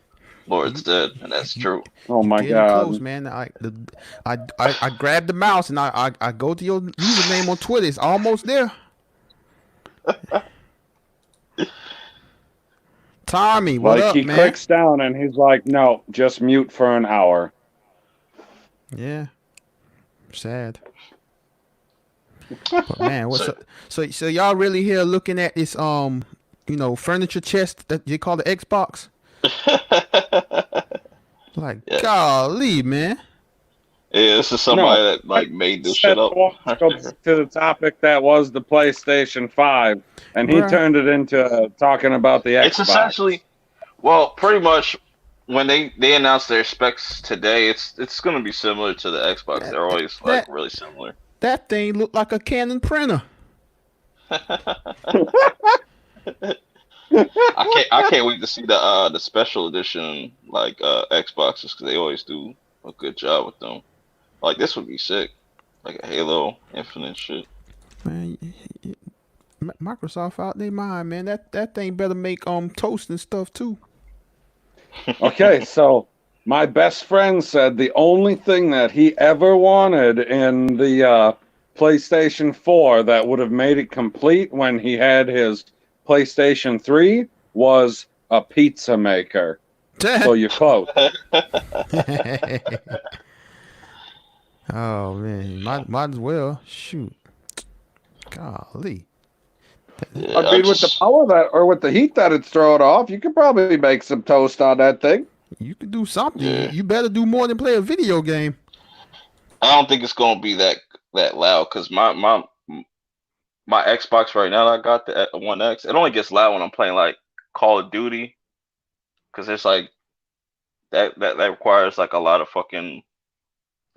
Lord's Dead, and that's you- true. Oh You my getting close, god. man. I grabbed the mouse and I go to your username on Twitter. It's almost there. Tommy, what Like, up, he man? clicks down and he's like, no, just mute for an hour. Yeah. Sad. But man, what's up? So y'all really here looking at this furniture chest that you call the Xbox? Like, Yeah. golly, man. Yeah, this is somebody that like made this shit up. Let's go back to the topic that was the PlayStation 5, and he Bruh. turned it into talking about the Xbox. It's essentially, well, pretty much when they announced their specs today, it's going to be similar to the Xbox. They're always like really similar. That thing looked like a Canon printer. I can't wait to see the special edition like Xboxes because they always do a good job with them. Like this would be sick, like a Halo Infinite shit. Man, Microsoft out their mind, man. That thing better make toast and stuff too. Okay, so my best friend said the only thing that he ever wanted in the PlayStation 4 that would have made it complete when he had his PlayStation 3 was a pizza maker. So you're close. Oh man, might as well. Shoot. Golly. Yeah, I mean, with the power that, or with the heat that it's throwing off, you could probably make some toast on that thing. You could do something. Yeah. You better do more than play a video game. I don't think it's gonna be that loud because my Xbox right now, I got the One X. It only gets loud when I'm playing like Call of Duty, because it's like that requires like a lot of fucking,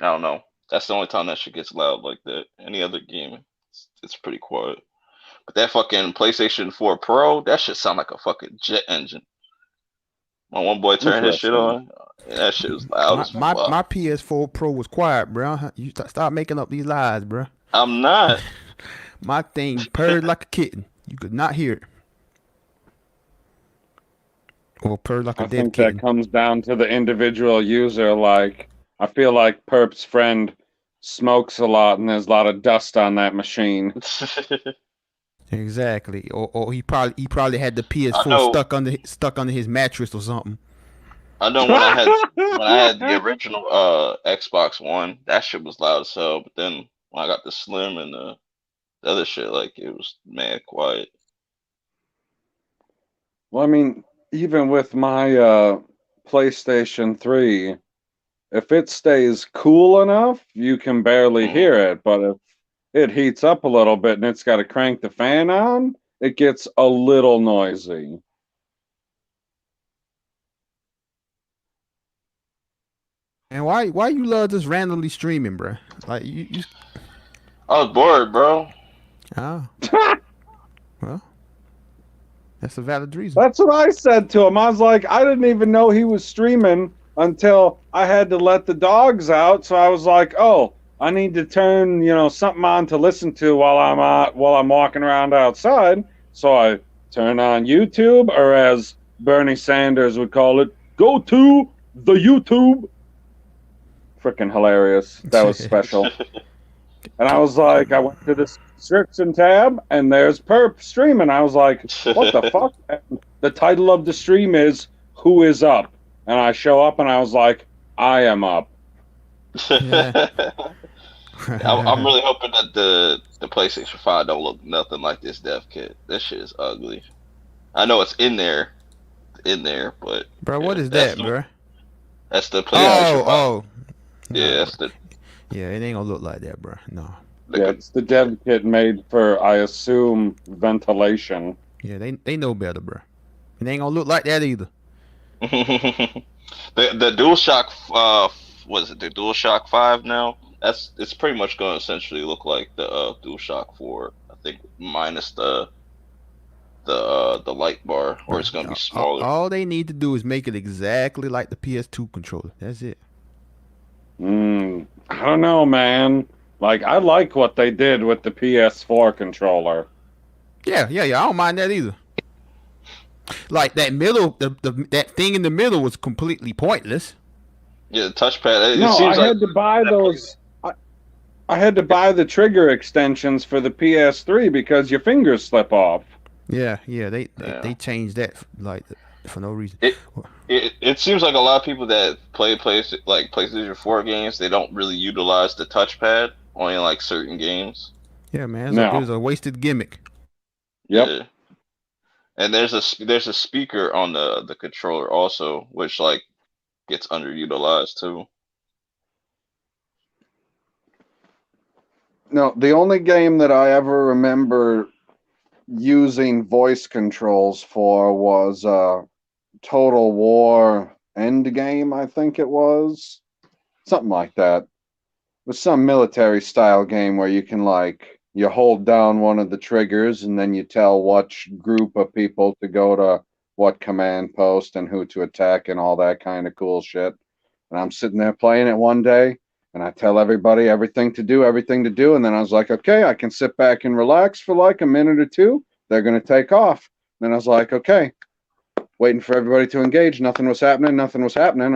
I don't know. That's the only time that shit gets loud like that. Any other game, it's pretty quiet. But that fucking PlayStation 4 Pro, that shit sound like a fucking jet engine. My one boy turned his shit on, and that shit was loud as My fuck. PS4 Pro was quiet, bro. You stop making up these lies, bro. I'm not. My thing purred like a kitten. You could not hear it. Or purred like a I dead think kitten. that comes down to the individual user. Like, I feel like Perp's friend smokes a lot, and there's a lot of dust on that machine. Exactly. Or he probably had the I PS4 know. stuck under his mattress or something. I know when I had the original Xbox One, that shit was loud as hell. But then when I got the Slim and the other shit, like it was mad quiet. Well, I mean, even with my PlayStation 3, if it stays cool enough, you can barely hear it. But if it heats up a little bit and it's got to crank the fan on, it gets a little noisy. And why you love just randomly streaming, bro? Like you I was bored, bro. oh. Well, that's a valid reason. That's what I said to him. I was like, I didn't even know he was streaming until I had to let the dogs out. So I was like, oh, I need to turn, something on to listen to while I'm walking around outside. So I turn on YouTube, or as Bernie Sanders would call it, go to the YouTube. Freaking hilarious. That was special. And I was like, I went to the subscription tab, and there's Perp streaming. I was like, what the fuck? And the title of the stream is Who is Up? And I show up, and I was like, I am up. Yeah. I'm really hoping that the PlayStation 5 don't look nothing like this dev kit. This shit is ugly. I know it's in there, but Bro, what is that's that, bro? That's the PlayStation 5. Oh. Yeah, that's the. Yeah, it ain't gonna look like that, bro. No. Yeah, it's the dev kit made for, I assume, ventilation. Yeah, they know better, bro. It ain't gonna look like that either. the DualShock what is it? The DualShock 5 now. It's pretty much going to essentially look like the DualShock 4. I think minus the light bar, or it's going to be smaller. All they need to do is make it exactly like the PS2 controller. That's it. I don't know, man. Like, I like what they did with the PS4 controller. Yeah. I don't mind that either. Like that middle, that thing in the middle was completely pointless. Yeah, the touchpad. Had to buy those. I had to buy the trigger extensions for the PS3 because your fingers slip off. Yeah. They changed that like for no reason. It seems like a lot of people that play PlayStation 4 games, they don't really utilize the touchpad, only like certain games. Yeah, man, it was a wasted gimmick. Yep. Yeah. And there's a speaker on the controller also, which like gets underutilized too. No, the only game that I ever remember using voice controls for was Total War Endgame, I think it was. Something like that. It was some military style game where you can you hold down one of the triggers and then you tell which group of people to go to what command post and who to attack and all that kind of cool shit. And I'm sitting there playing it one day and I tell everybody everything to do. And then I was like, okay, I can sit back and relax for like a minute or two. They're going to take off. Then I was like, okay, waiting for everybody to engage. Nothing was happening. I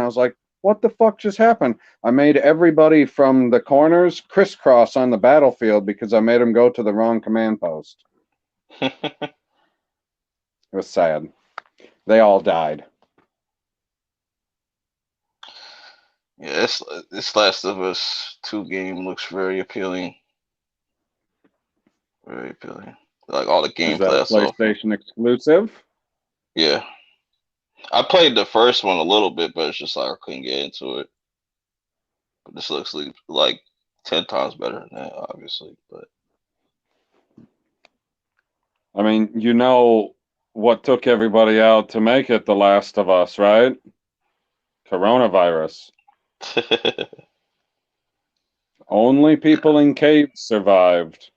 was like, what the fuck just happened? I made everybody from the corners crisscross on the battlefield because I made them go to the wrong command post. It was sad. They all died. Yeah, this Last of Us 2 game looks very appealing. Very appealing. Like all the gameplay. Is that PlayStation exclusive? Yeah. I played the first one a little bit, but it's just like I couldn't get into it. But this looks like 10 times better than that, obviously. But I mean, you know what took everybody out to make it The Last of Us, right? Coronavirus. Only people in caves survived.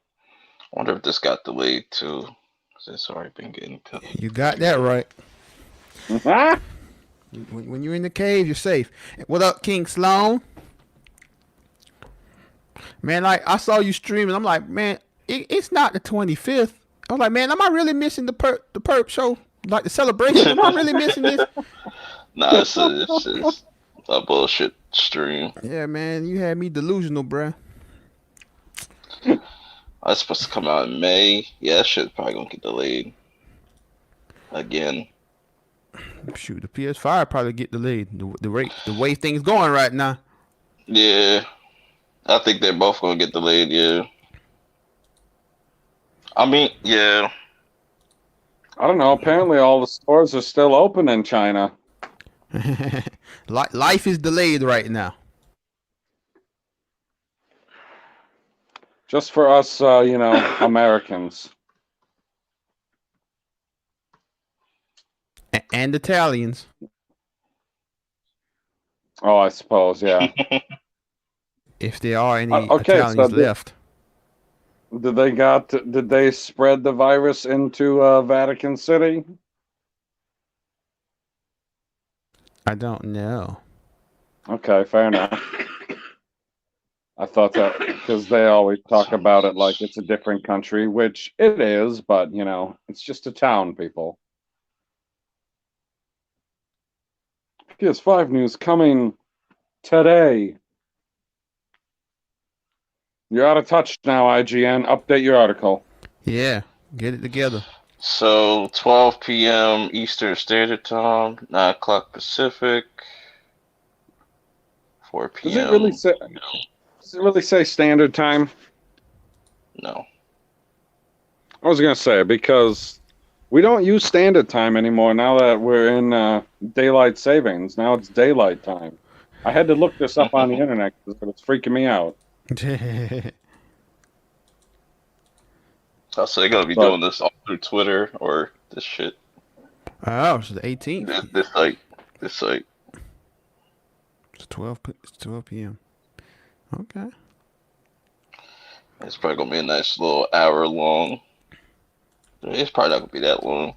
I wonder if this got delayed too. Because it's already been getting killed. You got that right. When you're in the cave, you're safe. What up, King Sloan? Man, like I saw you streaming. I'm like, man, it's not the 25th. I was like, man, am I really missing the perp show? Like the celebration? Am I really missing this? Nah, it's a bullshit stream. Yeah, man, you had me delusional, bruh. That's supposed to come out in May. Yeah, that shit's probably gonna get delayed again. Shoot, the PS5 probably get delayed. The way things going right now. Yeah, I think they're both gonna get delayed. Yeah. I mean, yeah. I don't know. Apparently, all the stores are still open in China. Life is delayed right now. Just for us, Americans. And Italians. Oh, I suppose, yeah. If there are any Italians left. Did they spread the virus into Vatican City? I don't know. Okay, fair enough. I thought that because they always talk about it like it's a different country, which it is, but it's just a town, people. PS5 news coming today. You're out of touch now, IGN. Update your article. Yeah, get it together. So 12 p.m. Eastern Standard Time, 9 o'clock Pacific, 4 p.m. Does it really say? Does it really say standard time? No. I was gonna say because we don't use standard time anymore now that we're in daylight savings. Now it's daylight time. I had to look this up on the internet because it was freaking me out. So they're gonna be doing this all through Twitter or this shit. Oh, it's the 18th. This site. It's 12 p.m. Okay. It's probably gonna be a nice little hour long. It's probably not gonna be that long.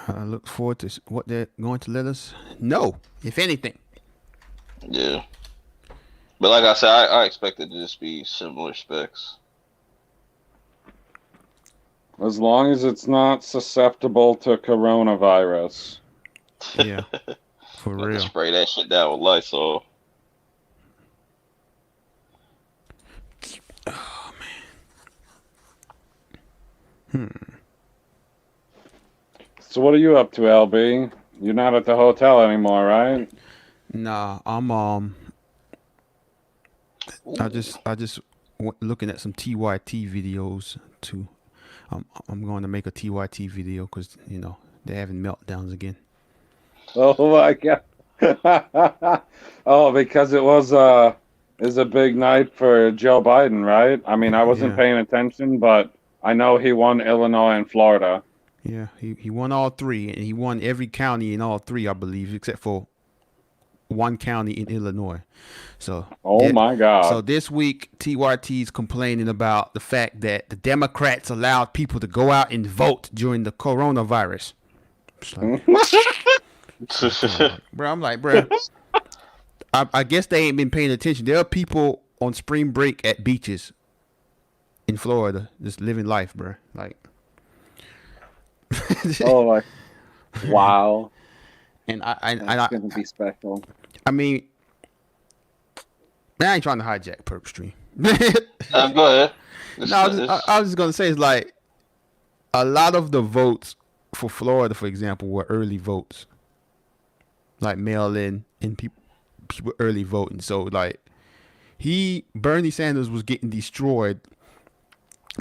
I look forward to what they're going to let us know, if anything. Yeah. But like I said, I expect it to just be similar specs. As long as it's not susceptible to coronavirus. Yeah, for Let me real. spray that shit down with Lysol. Oh man. So what are you up to, LB? You're not at the hotel anymore, right? Nah, I'm I just looking at some TYT videos too. I'm going to make a TYT video because they're having meltdowns again. Oh my god! Oh, because it was a big night for Joe Biden, right? I mean, I wasn't paying attention, but I know he won Illinois and Florida. Yeah, he won all three, and he won every county in all three, I believe, except for one county in Illinois. So my god! So this week, TYT's complaining about the fact that the Democrats allowed people to go out and vote during the coronavirus. Bro, I'm like, bro, I guess they ain't been paying attention. There are people on spring break at beaches in Florida just living life, bro. Like, oh my, wow! And That's gonna be special. I mean, I ain't trying to hijack Perp Stream. Go ahead. I was just gonna say it's like a lot of the votes for Florida, for example, were early votes, like mail in and people early voting. So like Bernie Sanders was getting destroyed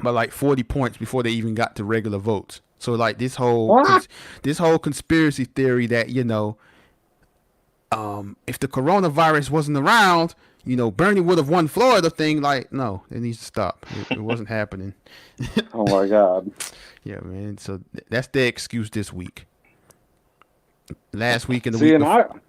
by like 40 points before they even got to regular votes. So like this whole conspiracy theory that if the coronavirus wasn't around, Bernie would have won Florida thing. Like, no, it needs to stop. It wasn't happening. Oh my god. Yeah, man. So that's their excuse this week. Last week and the See, week and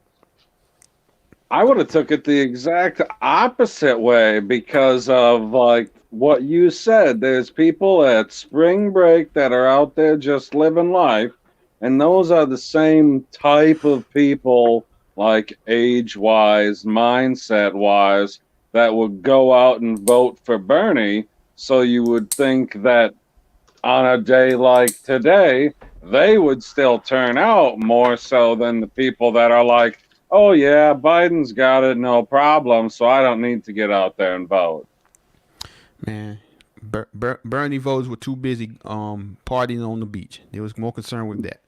I would have took it the exact opposite way because of like what you said. There's people at spring break that are out there just living life, and those are the same type of people, like age-wise, mindset-wise, that would go out and vote for Bernie. So you would think that on a day like today, they would still turn out more so than the people that are like, oh yeah, Biden's got it, no problem, so I don't need to get out there and vote. Man, Bernie voters were too busy partying on the beach. They was more concerned with that.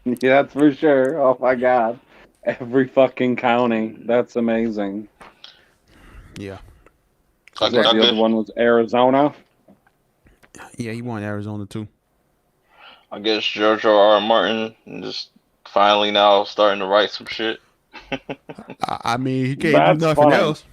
Yeah, that's for sure. Oh my god. Every fucking county. That's amazing. Yeah. The other one was Arizona. Yeah, he won Arizona too. I guess George R. Martin just finally now starting to write some shit. I mean, he can't do nothing else.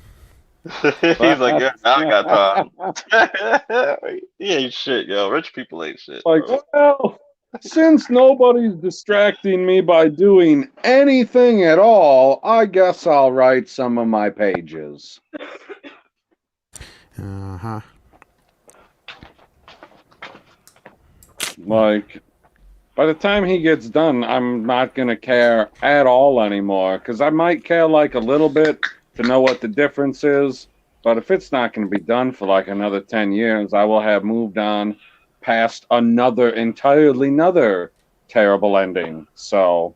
He's like, yeah, I got time. He ain't shit, yo. Rich people ain't shit. Like, bro. well, since nobody's distracting me by doing anything at all, I guess I'll write some of my pages. Uh-huh. Like, by the time he gets done, I'm not going to care at all anymore. Because I might care like a little bit to know what the difference is. But if it's not going to be done for like another 10 years, I will have moved on past another terrible ending. So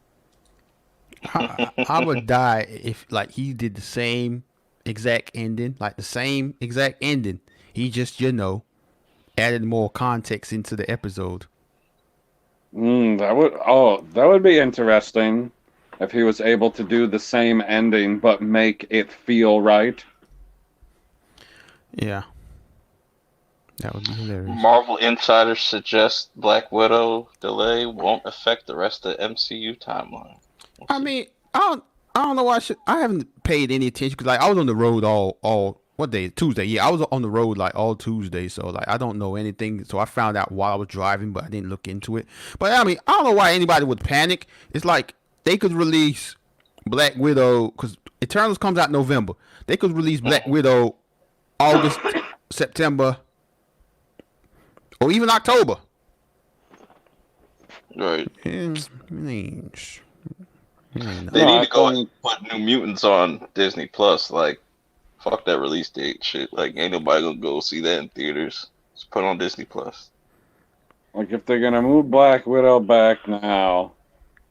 I would die if like he did the same exact ending, like the same exact ending. He just added more context into the episode. that would be interesting if he was able to do the same ending but make it feel right. Yeah, that would be hilarious. Marvel insiders suggest Black Widow delay won't affect the rest of the MCU timeline. We'll I see. mean, I don't know why I haven't paid any attention because like I was on the road all what day? Tuesday. Yeah, I was on the road like all Tuesday, so like I don't know anything. So I found out while I was driving, but I didn't look into it. But I mean, I don't know why anybody would panic. It's like they could release Black Widow because Eternals comes out November. They could release Black Widow August, September, or even October. Right. And, I mean, ain't They No, need I to go and think- put New Mutants on Disney Plus. Like, fuck that release date shit. Like, ain't nobody gonna go see that in theaters. Just put it on Disney Plus. Like, if they're gonna move Black Widow back now,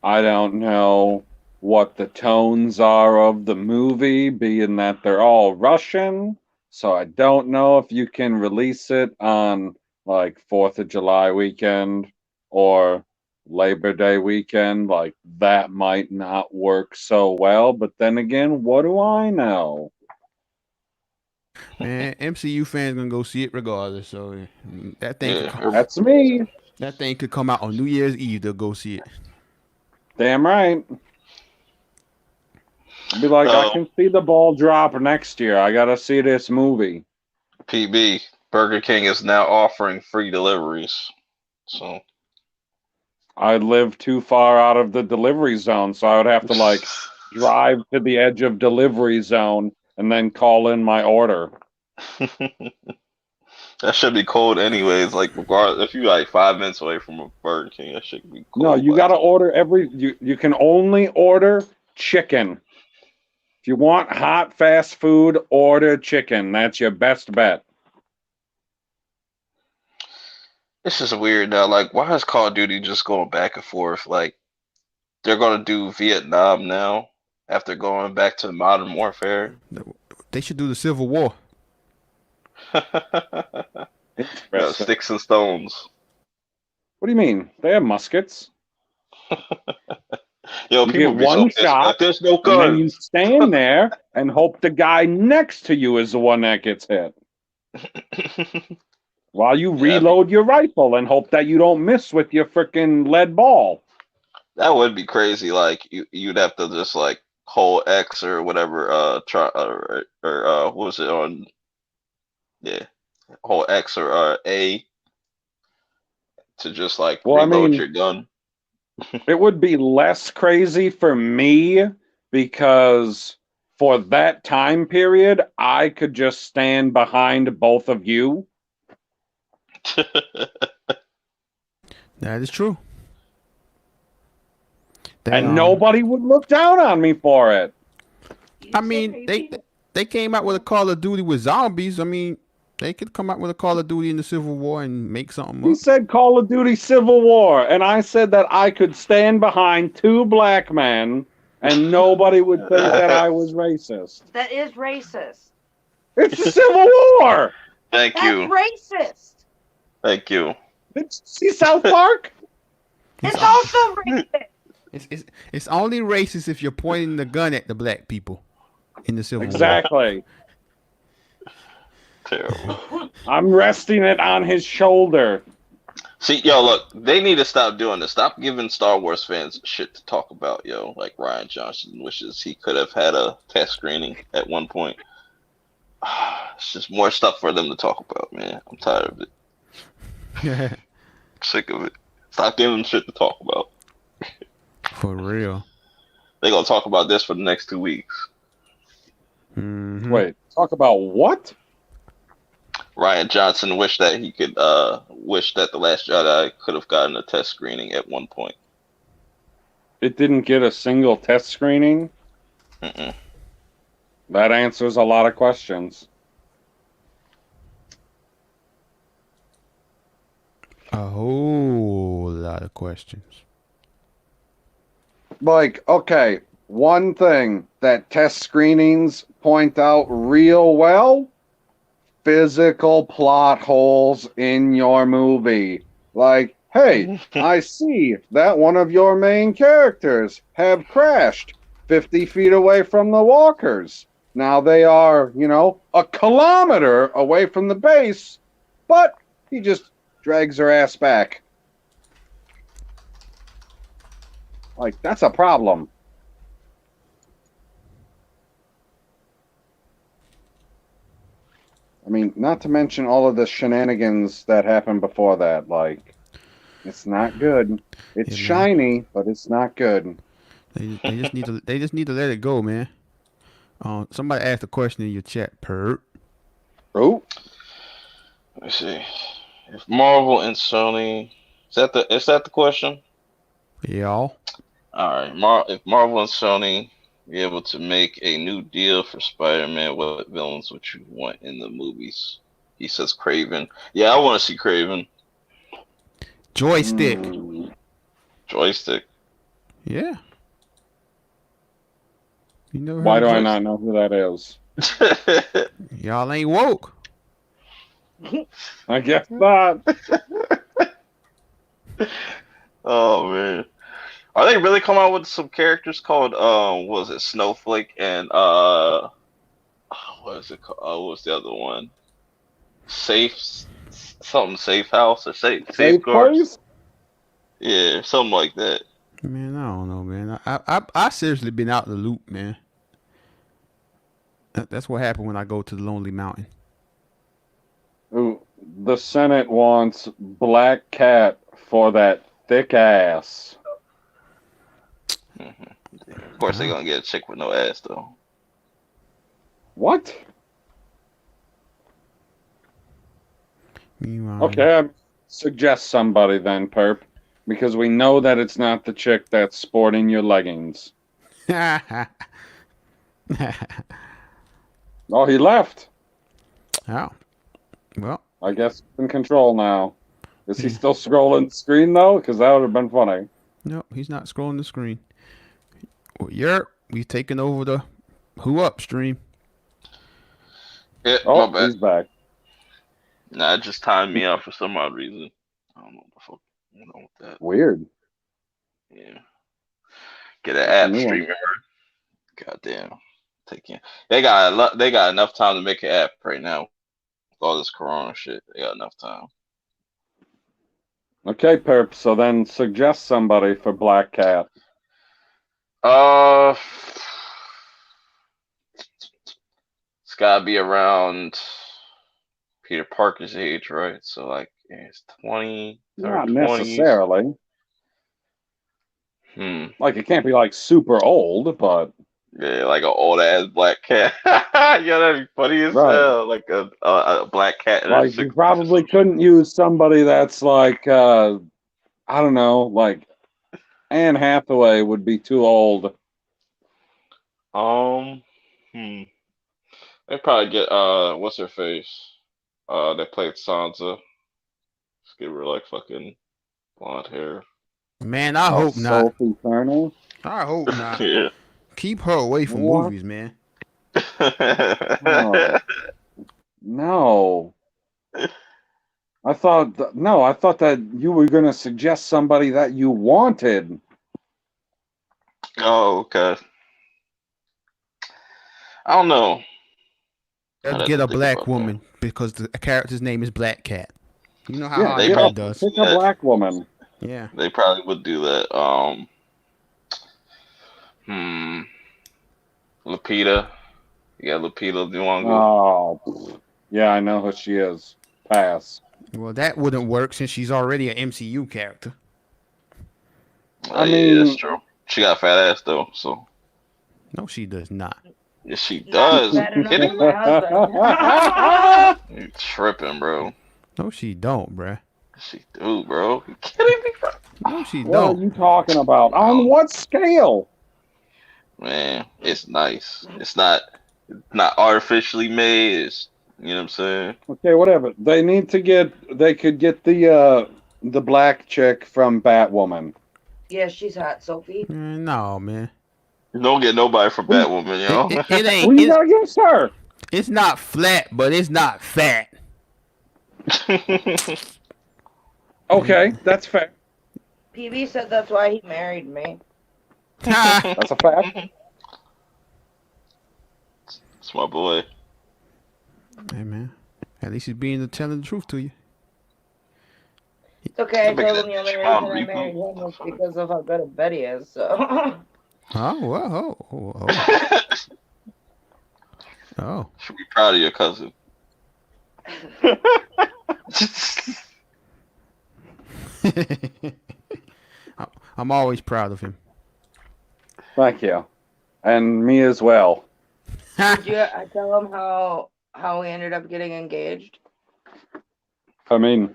I don't know what the tones are of the movie, being that they're all Russian. So I don't know if you can release it on like 4th of July weekend or Labor Day weekend. Like, that might not work so well. But then again, what do I know? Man, MCU fans gonna go see it regardless. So that thing, Yeah. That's me. that thing could come out on New Year's Eve. They'll go see it. Damn right. I'd be like, I can see the ball drop next year. I gotta see this movie. PB, Burger King is now offering free deliveries. So I live too far out of the delivery zone, so I would have to like drive to the edge of delivery zone and then call in my order. that should be cold anyways. Like, regardless, if you're like 5 minutes away from a Burger King, that should be cold. No, you gotta order you can only order chicken. If you want hot fast food, order chicken. That's your best bet. This is weird now. Like, why is Call of Duty just going back and forth? Like, they're gonna do Vietnam now after going back to Modern Warfare. They should do the Civil War. Sticks and stones. What do you mean? They have muskets. Yo, You people get be so one pissed. shot, Like, there's no And then you guns. stand there and hope the guy next to you is the one that gets hit. While you Yeah, reload your rifle and hope that you don't miss with your freaking lead ball. that would be crazy. Like, you'd have to just like hold X or whatever. Try or what was it on? Yeah, hold X or A to just like Well, I reload mean- your gun. It would be less crazy for me because for that time period, I could just stand behind both of you. That is true. And nobody would look down on me for it. I mean, they came out with a Call of Duty with zombies. I mean, they could come out with a Call of Duty in the Civil War and make something He up. said Call of Duty Civil War, and I said that I could stand behind two black men and nobody would think that I was racist. That is racist. It's the Civil War! Thank That's you, racist. thank you. See South Park? It's also racist. It's only racist if you're pointing the gun at the black people in the Civil War. Exactly. Terrible. I'm resting it on his shoulder. See, yo, look, they need to stop doing this. Stop giving Star Wars fans shit to talk about, yo. Like Ryan Johnson wishes he could have had a test screening at one point. It's just more stuff for them to talk about, man. I'm tired of it. Sick of it. Stop giving them shit to talk about. For real. They're gonna talk about this for the next 2 weeks. Mhm. Wait, talk about what? Ryan Johnson wished that he could wish that The Last Jedi could have gotten a test screening at one point. It didn't get a single test screening? Mm-mm. That answers a lot of questions. A whole lot of questions. like, okay, one thing that test screenings point out real well, physical plot holes in your movie. Like, hey, I see that one of your main characters have crashed 50 feet away from the walkers. Now they are, a kilometer away from the base, but he just drags her ass back. Like, that's a problem. I mean, not to mention all of the shenanigans that happened before that. Like, it's not good. It's Yeah, man. shiny, but it's not good. They just need to let it go, man. Somebody asked a question in your chat, Perp. Oh, Let's see. If Marvel and Sony, is that the question? Y'all. All right. If Marvel and Sony be able to make a new deal for Spider-Man, what villains would you want in the movies? He says Craven. Yeah, I want to see Craven. Joystick. Joystick. Yeah. You never heard why of do I Joystick? not know who that is? Y'all ain't woke. I guess not. Oh man. Are they really coming out with some characters called what was it, Snowflake and what is it called? What's the other one? Safe house or Safe safeguards? place? Yeah, something like that. Man, I don't know, man. I seriously been out the loop, man. That's what happened when I go to the Lonely Mountain. Ooh, the Senate wants Black Cat for that thick ass. Of course, they're gonna get a chick with no ass though. What? Meanwhile, Okay, I suggest somebody then, Perp, because we know that it's not the chick that's sporting your leggings. Oh, he left. Oh. Well, I guess he's in control now. Is he still scrolling the screen though? Because that would have been funny. no, he's not scrolling the screen. Well, yerp, we taking over the Who Up stream. Yeah, Oh, my bad. he's back. Nah, it just timed me out for some odd reason. I don't know what the fuck going on with that. Weird. Yeah. Get an That's a app new one. streaming. Goddamn. They got enough time to make an app right now. With all this corona shit. They got enough time. Okay, Perp. So then suggest somebody for Black Cat. It's gotta be around Peter Parker's age, right? So like it's 20, Not 20s. necessarily. Like it can't be like super old, but Yeah, like an old ass black cat. Yeah, that'd be funny as Right. hell. Like a black cat. in her like you 60s. probably couldn't use somebody that's like I don't know, like Anne Hathaway would be too old. They probably get what's her face? That played Sansa. Just give her like fucking blonde hair. Man, I hope not. Sophie Turner. I hope not. Yeah. Keep her away from What? movies, man. No. I thought that you were gonna suggest somebody that you wanted. Oh, okay. I don't know. I'd Let's have get to a think black about woman because the character's name is Black Cat. You know how Yeah, they Hollywood probably- does. Pick a black woman. Yeah. They probably would do that. Lupita. You got Lupita Nyong'o. Oh, yeah, I know who she is. Pass. Well, that wouldn't work since she's already an MCU character. I Yeah, that's mean- true. She got a fat ass though, so No, she does not. yes, she Not does. fat You enough kidding for me? my husband. You tripping, bro? No, she don't, bruh. She do, bro. You kidding me, bro? No, she What are don't. you talking about? On what scale? Man, it's nice. It's not artificially made. It's, you know what I'm saying? Okay, whatever. They could get the black chick from Batwoman. Yeah, she's hot, Sophie. No, man. Don't get nobody from Batwoman, It ain't. Who you gonna get, sir? It's not flat, but it's not fat. Okay, that's fair. PB said that's why he married me. That's a fact. It's my boy. Hey, man. At least he's telling the truth to you. It's okay. I Look at told that him the only bitch, reason Mom, I reboot. married him was because of how good a Betty is. So Oh, whoa, oh. Oh. Should be proud of your cousin. I'm always proud of him. Thank you. And me as well. did you? I tell him how we ended up getting engaged. I mean,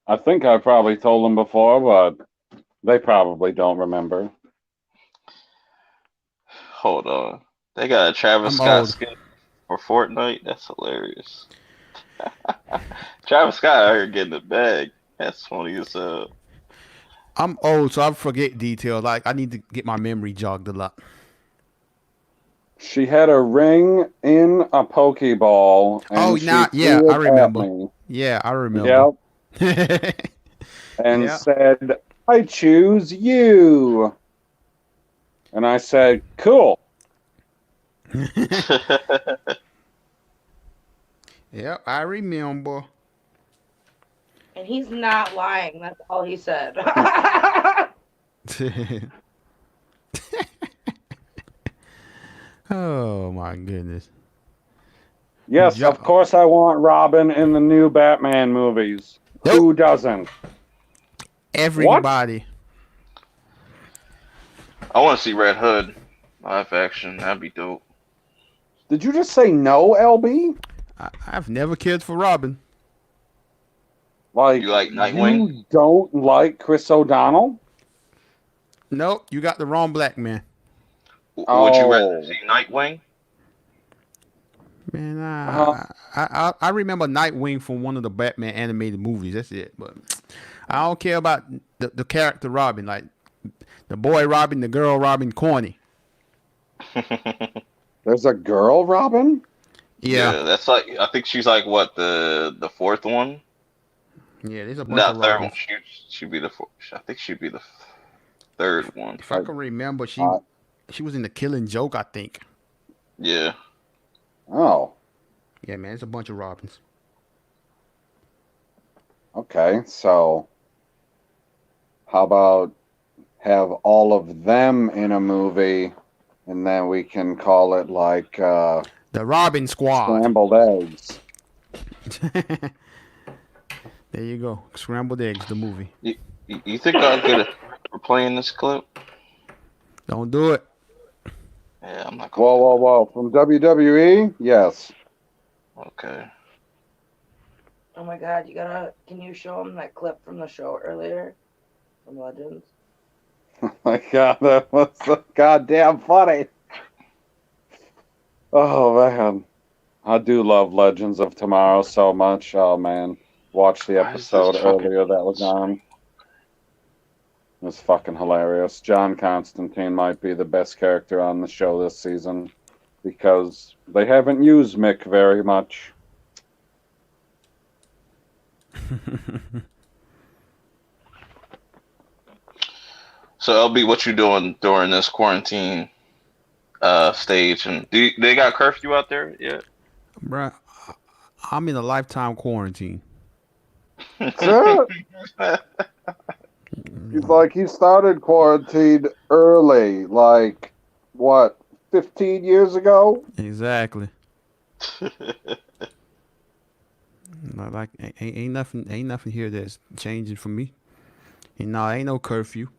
I think I probably told them before, but they probably don't remember. Hold on. They got a Travis I'm Scott old. skin for Fortnite? That's hilarious. Travis Scott out here getting the bag. That's funny as hell. I'm old, so I forget details. Like, I need to get my memory jogged a lot. She had a ring in a Pokeball. And Oh, she now, yeah, threw it I remember. at me. Yeah, I remember. Yep. And Yeah. said, I choose you. And I said, cool. Yep, I remember. And he's not lying. That's all he said. Oh my goodness. Yes, Yep. of course I want Robin in the new Batman movies. Nope. Who doesn't? Everybody. I want to see Red Hood live action. That'd be dope. Did you just say no, LB? I've never cared for Robin. Like, You like Nightwing? You don't like Chris O'Donnell? Nope, you got the wrong black man. Would Oh. you rather see Nightwing? Man, Uh-huh. I remember Nightwing from one of the Batman animated movies. That's it. But I don't care about the character Robin. Like the boy Robin, the girl Robin, corny. There's a girl, Robin? Yeah, That's like, I think she's like, what, the fourth one? yeah. There's a bunch Not of third one. Robins. She'd be the fourth. I think she'd be the third one. If I can remember, she was in the Killing Joke, I think. Yeah. Oh, Yeah, man, it's a bunch of Robins. okay. So, how about have all of them in a movie, and then we can call it like The Robin Squad. Scrambled Eggs. There you go. Scrambled Eggs, the movie. You think I'll get it for playing this clip? Don't do it. Yeah, I'm not going Whoa, whoa, whoa. From WWE? Yes. Okay. Oh my god, can you show him that clip from the show earlier? From Legends? My God, that was so goddamn funny. Oh, man. I do love Legends of Tomorrow so much. Oh, man. Watched the Why is this episode fucking- earlier that was on. It was fucking hilarious. John Constantine might be the best character on the show this season because they haven't used Mick very much. So LB, what you doing during this quarantine stage? And they got curfew out there yet? Bruh, I'm in a lifetime quarantine. He's like, he started quarantine early, like, what, 15 years ago? Exactly. Like ain't nothing here that's changing for me. And no, ain't no curfew.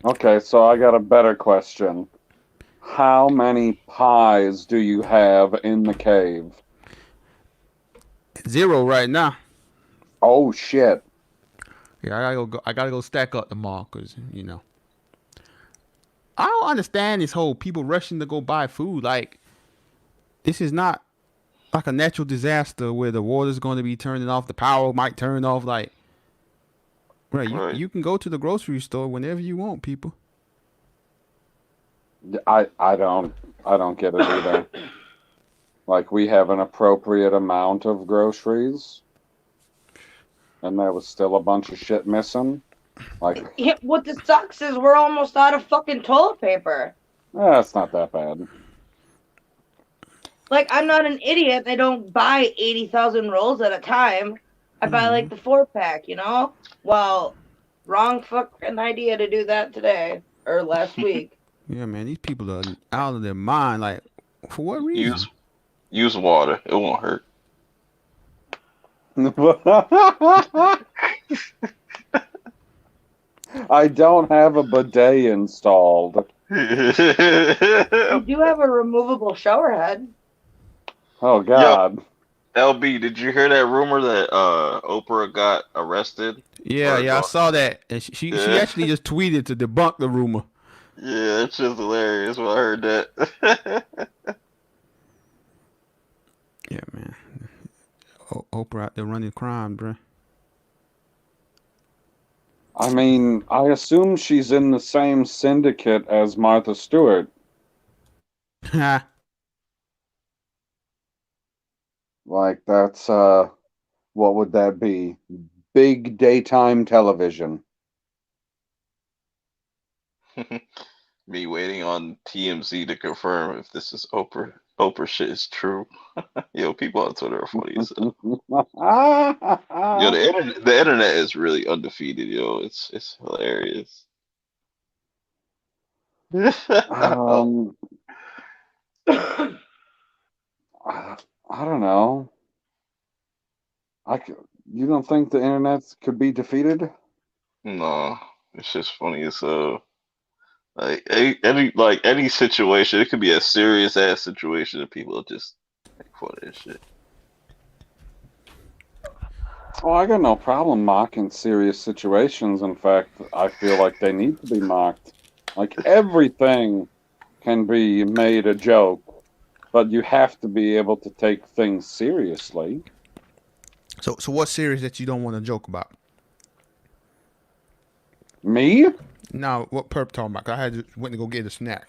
Okay, so I got a better question. How many pies do you have in the cave? 0 right now. Oh, shit. Yeah, I gotta go stack up tomorrow, cause you know. I don't understand this whole people rushing to go buy food. Like, this is not like a natural disaster where the water's going to be turning off, the power might turn off. Like, Right, Right. you can go to the grocery store whenever you want, people. I don't get it either. Like, we have an appropriate amount of groceries, and there was still a bunch of shit missing. Like, Yeah, what this sucks is we're almost out of fucking toilet paper. it's not that bad. Like, I'm not an idiot. I don't buy 80,000 rolls at a time. I buy like the 4-pack, you know? Well, wrong fucking idea to do that today or last week. Yeah, man, these people are out of their mind. Like, for what reason? Use water. It won't hurt. I don't have a bidet installed. I do have a removable shower head. Oh, God. LB, did you hear that rumor that Oprah got arrested? Yeah, I saw that, and she Yeah. actually just tweeted to debunk the rumor. Yeah, it's just hilarious when I heard that. Yeah, man. Oprah out there running crime, bro. I mean, I assume she's in the same syndicate as Martha Stewart. Ha. Like, that's, what would that be? Big daytime television. Me waiting on TMZ to confirm if this is Oprah shit is true. Yo, people on Twitter are funny as hell. Yo, the internet is really undefeated, yo. It's hilarious. I don't know. You don't think the internet could be defeated? No, it's just funny as like any situation, it could be a serious ass situation, and people just make fun of this shit. Oh, I got no problem mocking serious situations. In fact, I feel like they need to be mocked. Like, everything can be made a joke, but you have to be able to take things seriously. So what's serious that you don't want to joke about? Me? No, what Perp talking about? 'Cause went to go get a snack.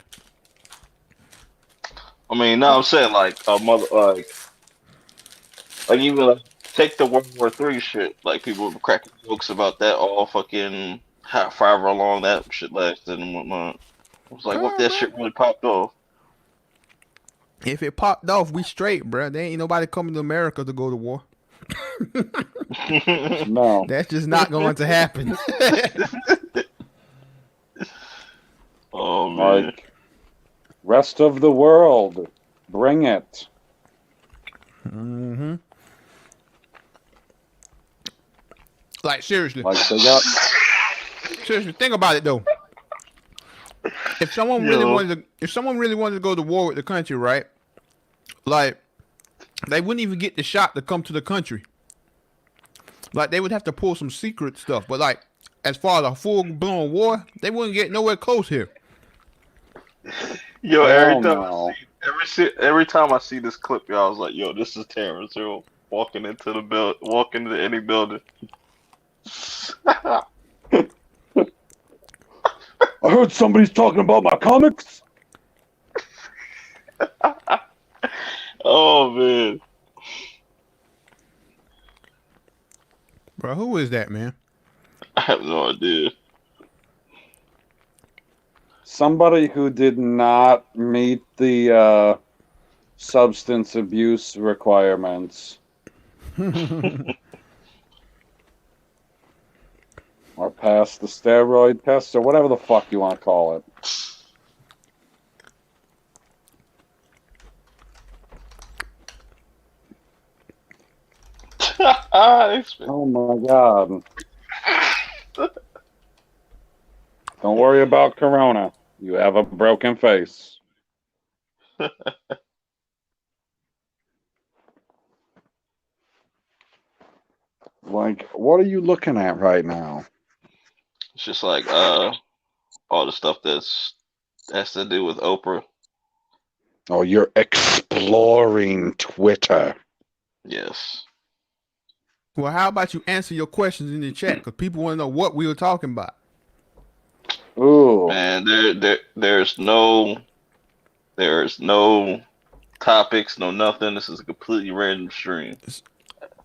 I mean, no, I'm saying like a mother, like even like, take the World War III shit. Like people were cracking jokes about that all fucking however long that shit lasted and whatnot. I was like, what if that shit really popped off? If it popped off, we straight, bro. There ain't nobody coming to America to go to war. No. That's just not going to happen. Oh man. Like, rest of the world, bring it. Mm-hmm. Like, seriously. Like, they got... Seriously, think about it though. If someone really wanted to go to war with the country, right? Like, they wouldn't even get the shot to come to the country. Like, they would have to pull some secret stuff. But like, as far as a full blown war, they wouldn't get nowhere close here. Yo, every no. time I see this clip, yo, I was like, yo, this is Terrence Hill walking into any building. I heard somebody's talking about my comics. Oh man. Bro, who is that, man? I have no idea. Somebody who did not meet the substance abuse requirements. Or pass the steroid test, or whatever the fuck you want to call it. Oh my god. Don't worry about Corona. You have a broken face. Like, what are you looking at right now? It's just like all the stuff has to do with Oprah. Oh, you're exploring Twitter. Yes. Well, how about you answer your questions in the chat? Because people want to know what we were talking about. Ooh. Man, there's no topics, no nothing. This is a completely random stream.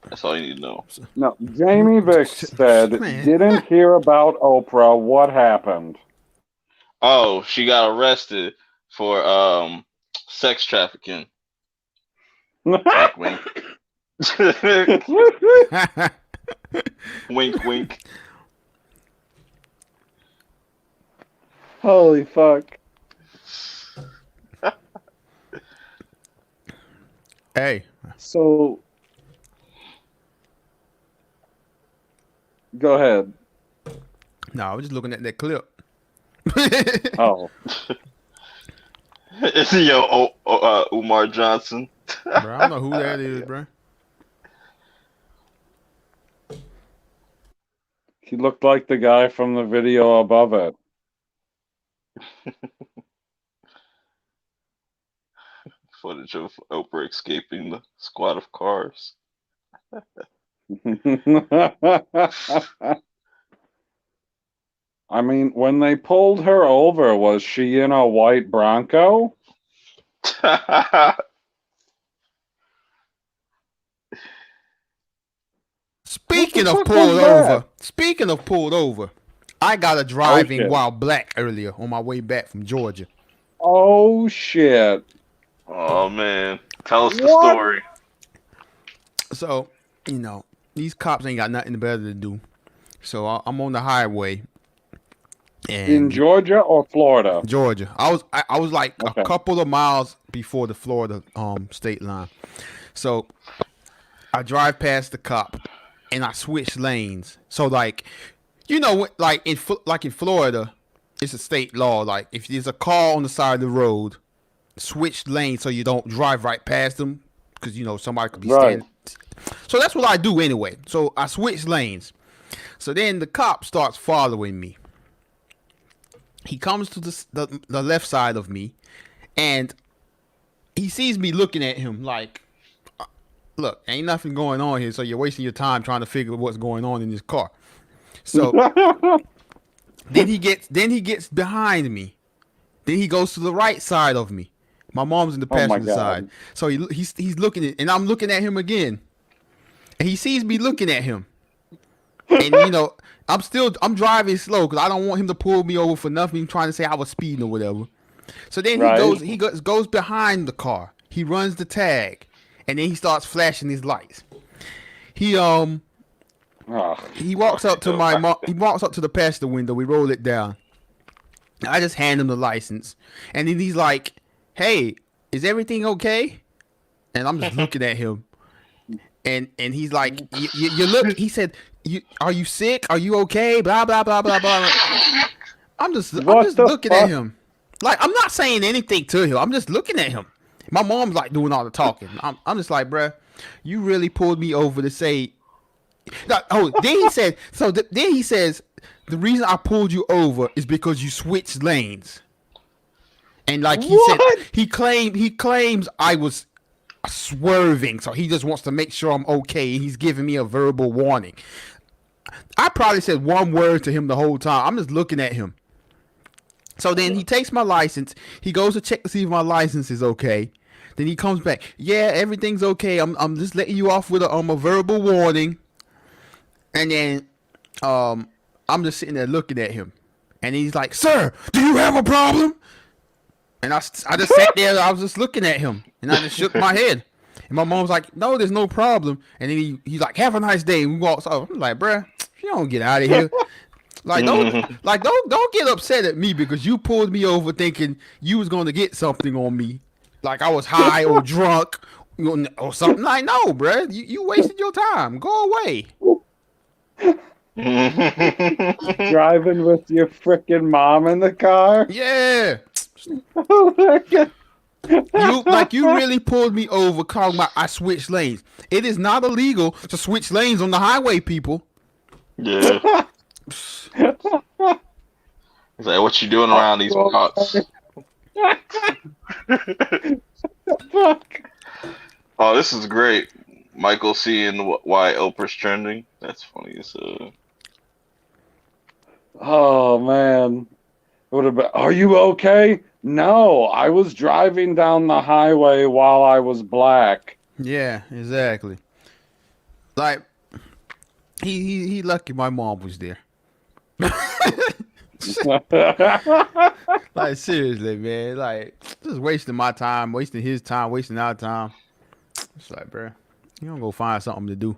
That's all you need to know. No, Jamie Vick said, Man. didn't hear about Oprah. What happened? Oh, she got arrested for sex trafficking. Wink, wink. Wink, wink. Holy fuck. Hey. So, go ahead. No, I was just looking at that clip. Oh. Yo, Umar Johnson. Bro, I don't know who that is, bro. He looked like the guy from the video above it. Footage of Oprah escaping the squad of cars. I mean, when they pulled her over, was she in a white Bronco? Speaking What of the fuck was pulled that? over, I got a driving shit. while black earlier on my way back from Georgia. Oh, shit. Oh man, tell us the What? story. So, you know, these cops ain't got nothing better to do. So I'm on the highway. And In Georgia or Florida? Georgia. I was like Okay. a couple of miles before the Florida state line. So I drive past the cop and I switch lanes. So like, you know, like in Florida, it's a state law. Like if there's a car on the side of the road, switch lanes so you don't drive right past them because you know somebody could be Right. standing. So that's what I do anyway. So I switch lanes. So then the cop starts following me. He comes to the left side of me, and he sees me looking at him like, look, ain't nothing going on here, so you're wasting your time trying to figure what's going on in this car. So then he gets behind me. Then he goes to the right side of me. My mom's in the Oh my passenger God. side. So he's looking at, and I'm looking at him again. And he sees me looking at him. And you know, I'm driving slow because I don't want him to pull me over for nothing, trying to say I was speeding or whatever. So then Right. he goes behind the car. He runs the tag, and then he starts flashing his lights. He Ugh. walks up to he walks up to the passenger window. We roll it down. I just hand him the license, and then he's like, "Hey, is everything okay?" And I'm just looking at him, and he's like, "You look." He said, "Are you sick? Are you okay?" Blah blah blah blah blah. I'm just What the looking at fuck? him, like I'm not saying anything to him. I'm just looking at him. My mom's like doing all the talking. I'm just like, bruh, you really pulled me over to say. Then he said. Then he says, the reason I pulled you over is because you switched lanes. And like he What? said, he claims I was swerving, so he just wants to make sure I'm okay. He's giving me a verbal warning. I probably said one word to him the whole time. I'm just looking at him. So then he takes my license. He goes to check to see if my license is okay. Then he comes back. Yeah, everything's okay. I'm just letting you off with a verbal warning. And then I'm just sitting there looking at him. And he's like, "Sir, do you have a problem?" And I just sat there. I was just looking at him. And I just shook my head. And my mom's like, "No, there's no problem." And then he's like, "Have a nice day." And we walks off. I'm like, "Bruh, you don't get out of here." Don't get upset at me because you pulled me over thinking you was going to get something on me. Like I was high or drunk or something. Like, no, bruh. You wasted your time. Go away. Driving with your freaking mom in the car? Yeah. Oh my God. You really pulled me over calling I switched lanes. It is not illegal to switch lanes on the highway, people. Yeah. It's like, what you doing around these parts? Fuck. Oh, this is great. Michael seeing why Oprah's trending. That's funny. So Oh man. Would have been, are you okay? No, I was driving down the highway while I was black. Yeah, exactly. Like he lucky my mom was there. Like seriously, man. Like just wasting my time, wasting his time, wasting our time. It's like, bro, you gonna go find something to do.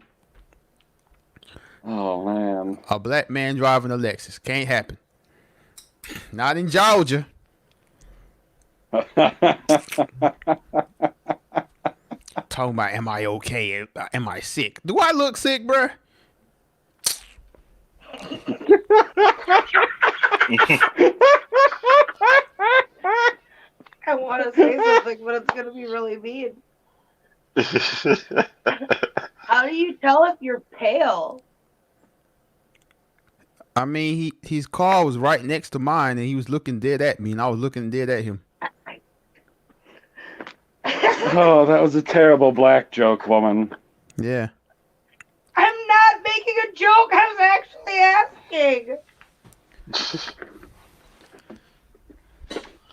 Oh man. A black man driving a Lexus can't happen. Not in Georgia. Talking about, am I okay? Am I sick? Do I look sick, bruh? I want to say something, but it's gonna be really mean. How do you tell if you're pale? I mean, his car was right next to mine, and he was looking dead at me, and I was looking dead at him. Oh, that was a terrible black joke, woman. Yeah. I'm not making a joke. I was actually asking.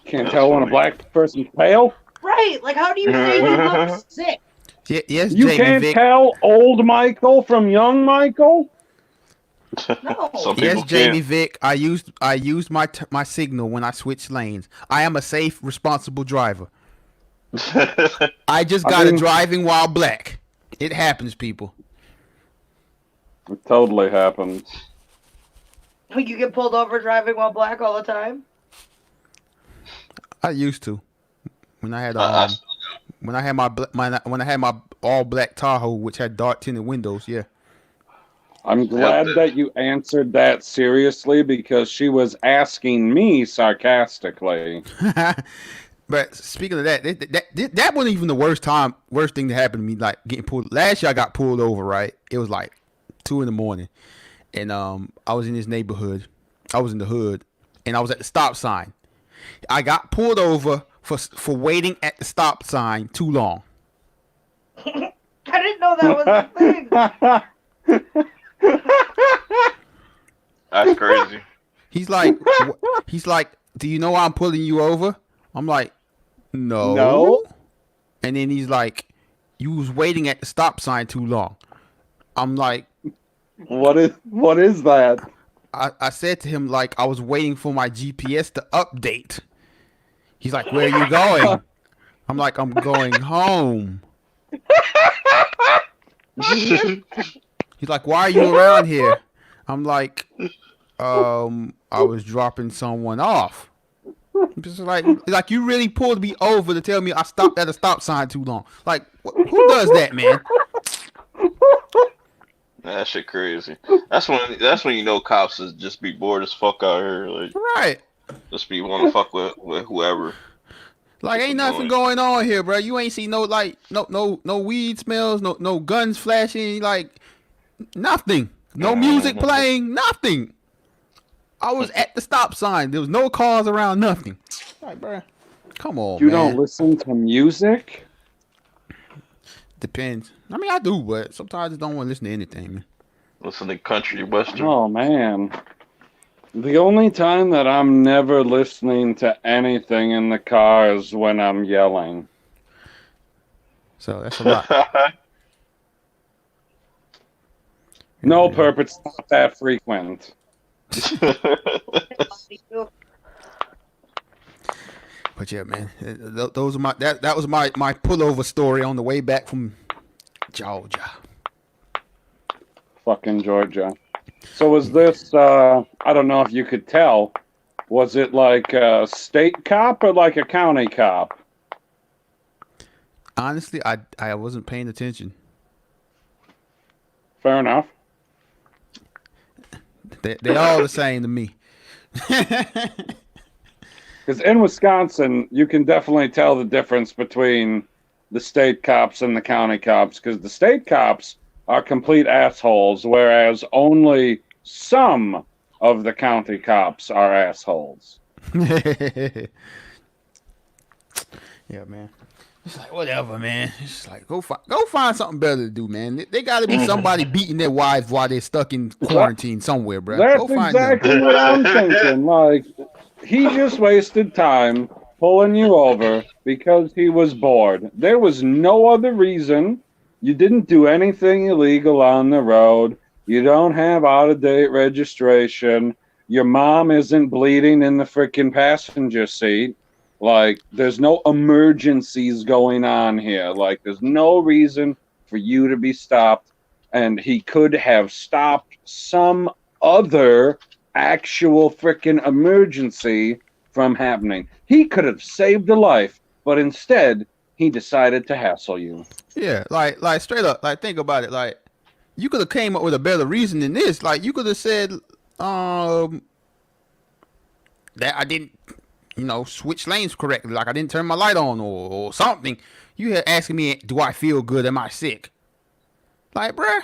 Can't tell when a black person's pale? Right? Like, how do you say you look sick? Yes, You Jamie can't Vick. tell old Michael from young Michael? No. Some Yes, people Jamie can't. Vick. I used my signal when I switched lanes. I am a safe, responsible driver. I just got a driving while black. It happens, people. It totally happens. You get pulled over driving while black all the time? I used to. When I had I when I had my all black Tahoe, which had dark tinted windows. Yeah. I'm glad that you answered that seriously because she was asking me sarcastically. But speaking of that, that wasn't even the worst thing that happened to me. Like getting pulled. Last year I got pulled over. Right, it was like 2 a.m, and I was in this neighborhood. I was in the hood, and I was at the stop sign. I got pulled over for waiting at the stop sign too long. I didn't know that was a thing. That's crazy. He's like, do you know why I'm pulling you over? I'm like, no. No. And then he's like, you was waiting at the stop sign too long. I'm like, What is that? I said to him, like, I was waiting for my GPS to update. He's like, where are you going? I'm like, I'm going home. He's like, why are you around here? I'm like, I was dropping someone off. Just like you really pulled me over to tell me I stopped at a stop sign too long. Like, who does that, man? That shit crazy. That's when you know cops is just be bored as fuck out here. Like Right. just be want to fuck with whoever. Like, ain't nothing going on here, bro. You ain't see no weed smells, no guns flashing, like nothing. No music playing, nothing. I was at the stop sign. There was no cars around, nothing. Like, bro, come on, You man. don't listen to music? Depends. I mean, I do, but sometimes I just don't want to listen to anything, man. Listen to country western. Oh man. The only time that I'm never listening to anything in the car is when I'm yelling. So that's a lot. No, Perp, it's not that frequent. But yeah, man, those are my that was my pullover story on the way back from Georgia. Fucking Georgia. So was this, I don't know if you could tell, was it like a state cop or like a county cop? Honestly, I wasn't paying attention. Fair enough. They all the same to me. Because in Wisconsin, you can definitely tell the difference between the state cops and the county cops, because the state cops are complete assholes, whereas only some of the county cops are assholes. Yeah, man. It's like whatever, man. It's like go find something better to do, man. They got to be somebody beating their wives while they're stuck in quarantine somewhere, bro. Go That's find them. exactly what I'm thinking. Like, he just wasted time pulling you over because he was bored. There was no other reason. You didn't do anything illegal on the road. You don't have out-of-date registration. Your mom isn't bleeding in the freaking passenger seat. Like, there's no emergencies going on here. Like, there's no reason for you to be stopped. And he could have stopped some other actual freaking emergency from happening. He could have saved a life, but instead, he decided to hassle you. Yeah, like straight up, like think about it. Like you could have came up with a better reason than this. Like you could have said, that I didn't, switch lanes correctly. Like I didn't turn my light on or something. You had asking me, do I feel good? Am I sick? Like, bruh.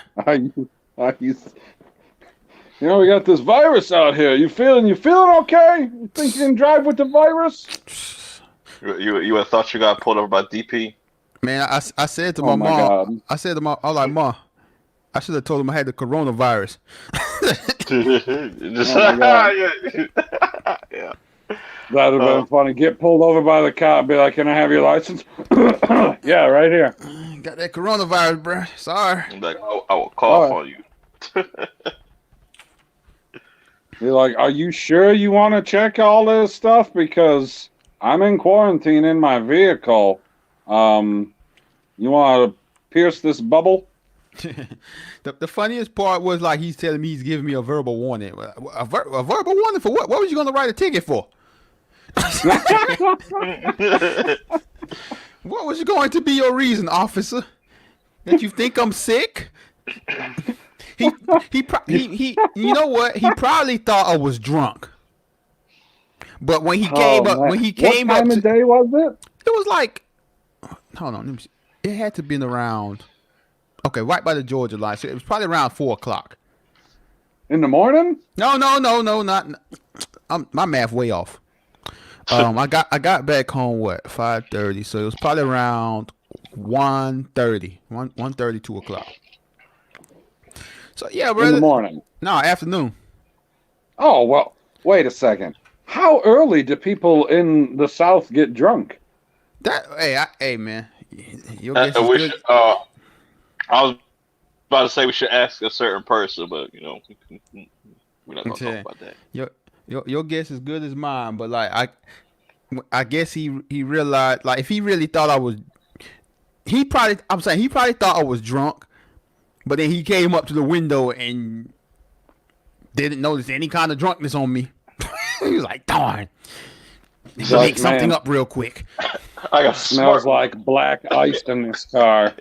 We got this virus out here. You feeling okay? You think you can drive with the virus? You would have thought you got pulled over by DP. Man, I said to Oh my my mom, God. I said to my, I was like, Mom, I should have told him I had the coronavirus. Just, Oh my God. yeah. That'd have been funny. Get pulled over by the cop. Be like, can I have your license? Yeah, right here. Got that coronavirus, bruh. Sorry. Like, I will cough Oh. on you. Be like, are you sure you want to check all this stuff? Because I'm in quarantine in my vehicle. You want to pierce this bubble? The funniest part was like he's telling me he's giving me a verbal warning. A verbal warning for what? What was you going to write a ticket for? What was going to be your reason, officer? That you think I'm sick? He you know what? He probably thought I was drunk. But when he came up, man. when he came what up, time to, of day was it? it was like, hold on, let me see. It had to been around, okay, right by the Georgia line. So it was probably around 4:00. In the morning? No, not. My math way off. I got back home 5:30, so it was probably around 1:30, 1:30, 2:00. So yeah, brother. In the morning. No, afternoon. Oh, well, wait a second. How early do people in the South get drunk? Hey, man. Your guess is we good. should, I was about to say we should ask a certain person, but we're not gonna talk about that. Your guess is good as mine, but like I guess he realized, like, if he really thought he probably thought I was drunk, but then he came up to the window and didn't notice any kind of drunkenness on me. He was like, darn, make something up real quick. I got Smells like black ice in this car.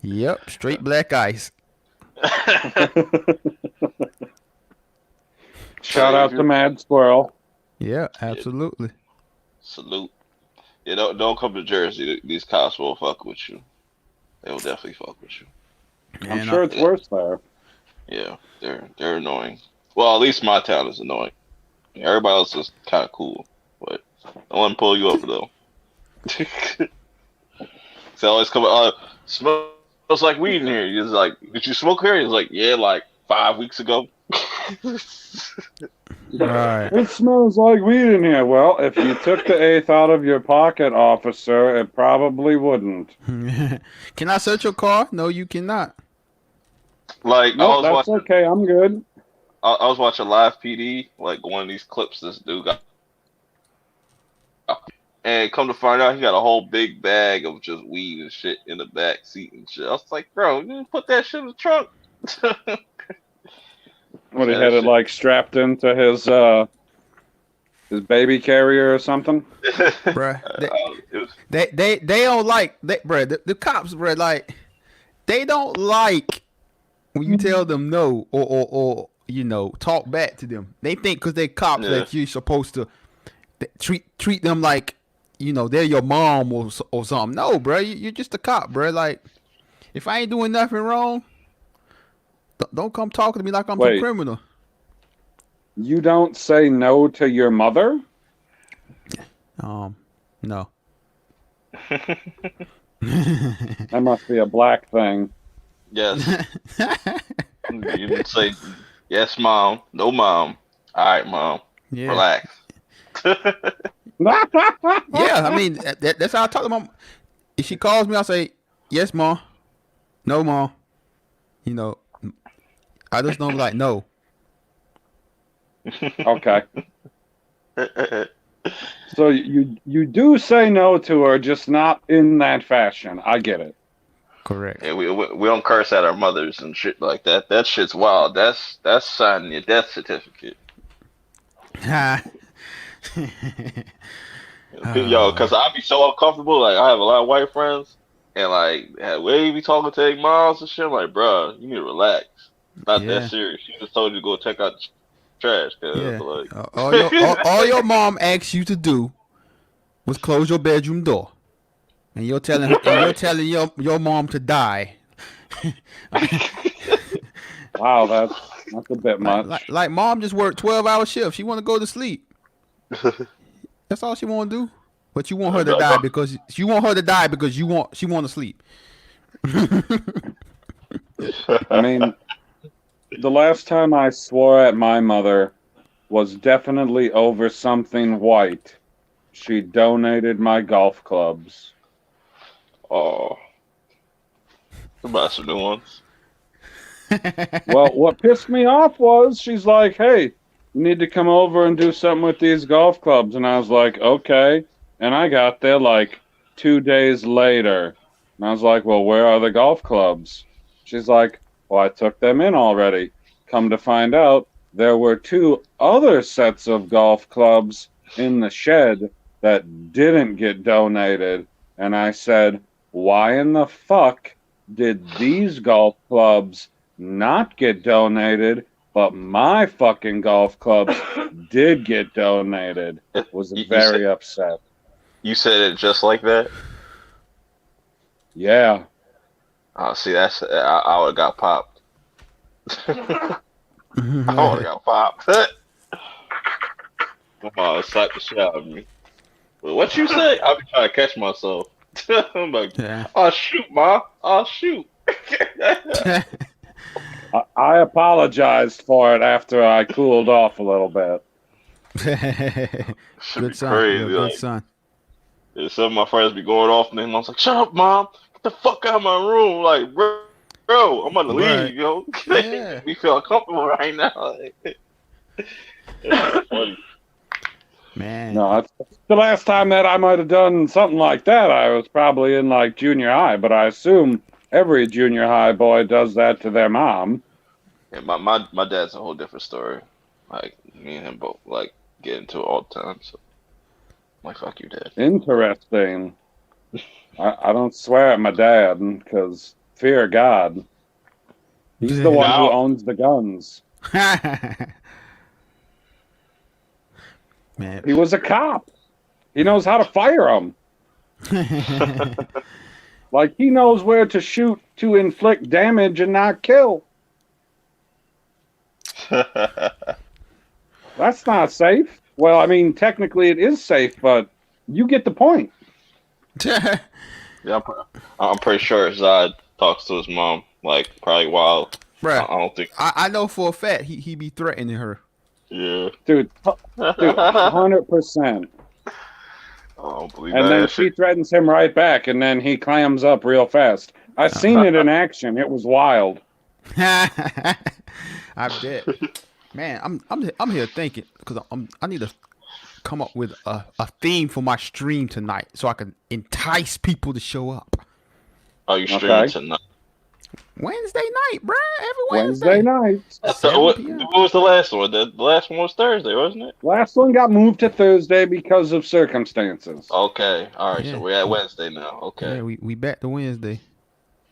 Yep, straight black ice. Shout out to Mad Squirrel. Yeah, absolutely. Salute. Yeah, don't come to Jersey. These cops will fuck with you. They will definitely fuck with you. I'm sure it's worse there. Yeah, they're annoying. Well, at least my town is annoying. Everybody else is kind of cool, but I want to pull you over though. So always come. Smells like weed in here. He's like, did you smoke here? He's like, yeah, like 5 weeks ago. Right. It smells like weed in here. Well, if you took the eighth out of your pocket, officer, it probably wouldn't. Can I search your car? No, you cannot. Like Nope, that's okay. I'm good. I was watching Live PD, like one of these clips this dude got. And come to find out, he got a whole big bag of just weed and shit in the back seat and shit. I was like, bro, you didn't put that shit in the trunk. What, he had it like strapped into his baby carrier or something? Bruh, they don't like that, bruh. The cops, bruh, like, they don't like when you tell them no or talk back to them. They think because they're cops that you're supposed to treat them like, they're your mom or something. No, bruh, you're just a cop, bruh. Like, if I ain't doing nothing wrong, don't come talking to me like I'm some criminal. You don't say no to your mother? No. That must be a black thing. Yes. You didn't say yes, mom. No, mom. All right, mom. Yeah. Relax. Yeah, I mean that's how I talk to mom. If she calls me, I'll say yes, mom. No, mom. You know, I just don't be like no. Okay. So you do say no to her, just not in that fashion. I get it. Correct. Yeah, we don't curse at our mothers and shit like that. That shit's wild. That's signing your death certificate. Yo, because I be so uncomfortable. Like I have a lot of white friends, and like we be talking to their moms and shit. I'm like, bro, you need to relax. Not Yeah. that serious. She just told you to go check out the trash. Yeah. Like, All your mom asked you to do was close your bedroom door, and you're telling her, and you're telling your mom to die. Wow, that's a bit much. Like mom just worked 12-hour shift. She want to go to sleep. That's all she want to do. But you want her to die because she want to sleep. I mean, the last time I swore at my mother was definitely over something white. She donated my golf clubs. oh, buy some new ones. Well, what pissed me off was she's like, hey, you need to come over and do something with these golf clubs. And I was like, okay. And I got there like 2 days later. And I was like, well, where are the golf clubs? She's like, well, I took them in already. Come to find out, there were 2 other sets of golf clubs in the shed that didn't get donated. And I said, why in the fuck did these golf clubs not get donated, but my fucking golf clubs did get donated? Was very upset. You said it just like that? Yeah. Oh, see, that's I would have got popped. I would have got popped. Oh, slapped the shit out of me. Well, what you say? I'll be trying to catch myself. I'm like, oh shoot, ma. Oh shoot. I apologized for it after I cooled off a little bit. Good son. Crazy. Good Like, son. some of my friends be going off, and then I was like, "Shut up, mom! Get the fuck out of my room!" Like, bro, I'm about to leave, yo. Yeah. We feel uncomfortable right now. It's funny. Man. No, the last time that I might have done something like that, I was probably in like junior high, but I assume every junior high boy does that to their mom. Yeah, my dad's a whole different story. Like, me and him both like get into it all the time. So, I'm like, fuck you, dad. Interesting. I don't swear at my dad because fear God. He's the one who owns the guns. Man. He was a cop. He knows how to fire them. Like, he knows where to shoot to inflict damage and not kill. That's not safe. Well, I mean, technically it is safe, but you get the point. Yeah, I'm pretty sure Zod talks to his mom like probably while. Bruh, I don't think. I know for a fact he be threatening her. Yeah. Dude, 100%. I don't believe And that. then she threatens him right back, and then he clams up real fast. I've seen it in action. It was wild. I bet. Man, I'm here thinking because I need to come up with a theme for my stream tonight so I can entice people to show up. Oh, you streaming tonight? Wednesday night, bruh. Every Wednesday night. What was the last one? The last one was Thursday, wasn't it? Last one got moved to Thursday because of circumstances. Okay. All right. Yeah. So we're at Wednesday now. Okay. Yeah, we back to Wednesday.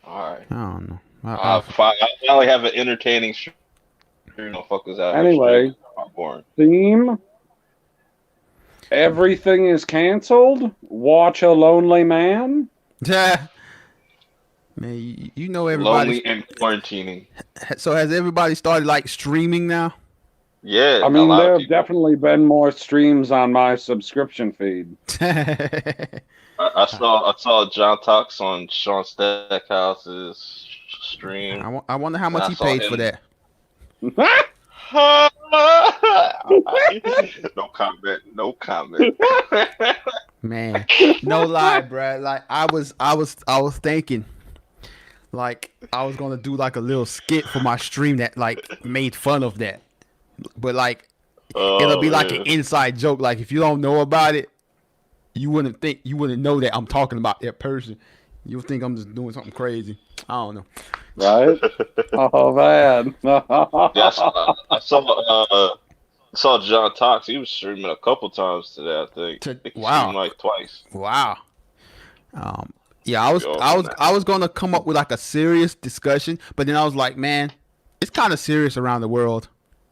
All right. I don't know. I finally have an entertaining stream. No fuckers out. Anyway, boring. theme. Everything is canceled. Watch a Lonely Man. Yeah. Man, you know everybody. Lonely and quarantining. So has everybody started like streaming now? Yeah, I a mean, lot there of have people. definitely been more streams on my subscription feed. I saw John Talks on Sean Stackhouse's stream, I wonder how and much I he saw paid for him. that. No comment. No comment. Man, no lie, bruh. Like I was thinking, like I was gonna do like a little skit for my stream that like made fun of that, but like it'll Oh be like an man. inside joke. Like if you don't know about it, you wouldn't know that I'm talking about that person. You'll think I'm just doing something crazy. I don't know. Right? Oh, man. Yes, I saw John Talks. He was streaming a couple times today. I think he streamed Wow, like twice. wow. Um, yeah, Should be off on that. I was gonna come up with like a serious discussion, but then I was like, man, it's kind of serious around the world,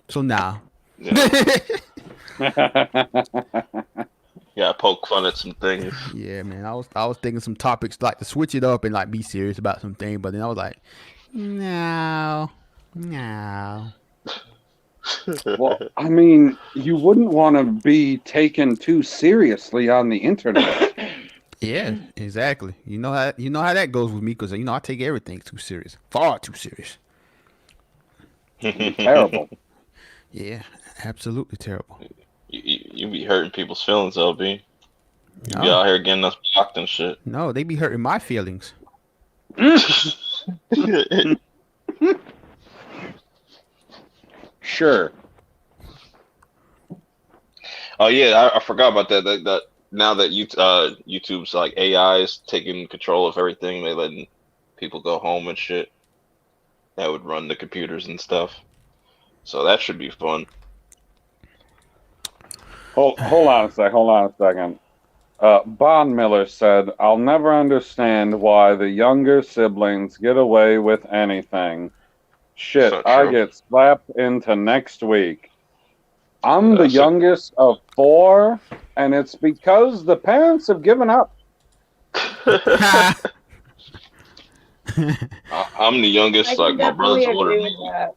so nah. Yeah, yeah. Poke fun at some things. Yeah, man. I was thinking some topics like to switch it up and like be serious about something, but then I was like, no, no. Well, I mean, you wouldn't want to be taken too seriously on the internet. Yeah, exactly. You know how that goes with me because I take everything too serious, far too serious. Terrible. Yeah, absolutely terrible. You be hurting people's feelings, LB. You be No, out here getting us blocked and shit. no, they be hurting my feelings. Sure. Oh yeah, I forgot about that. That now that YouTube's like AI is taking control of everything, they letting people go home and shit. That would run the computers and stuff. So that should be fun. Hold on a sec. Hold on a second. Bond Miller said, "I'll never understand why the younger siblings get away with anything. Shit, So I true. get slapped into next week. I'm the That's youngest of 4, and it's because the parents have given up." I'm the I youngest. can Like my definitely brother's older agree than with me. that.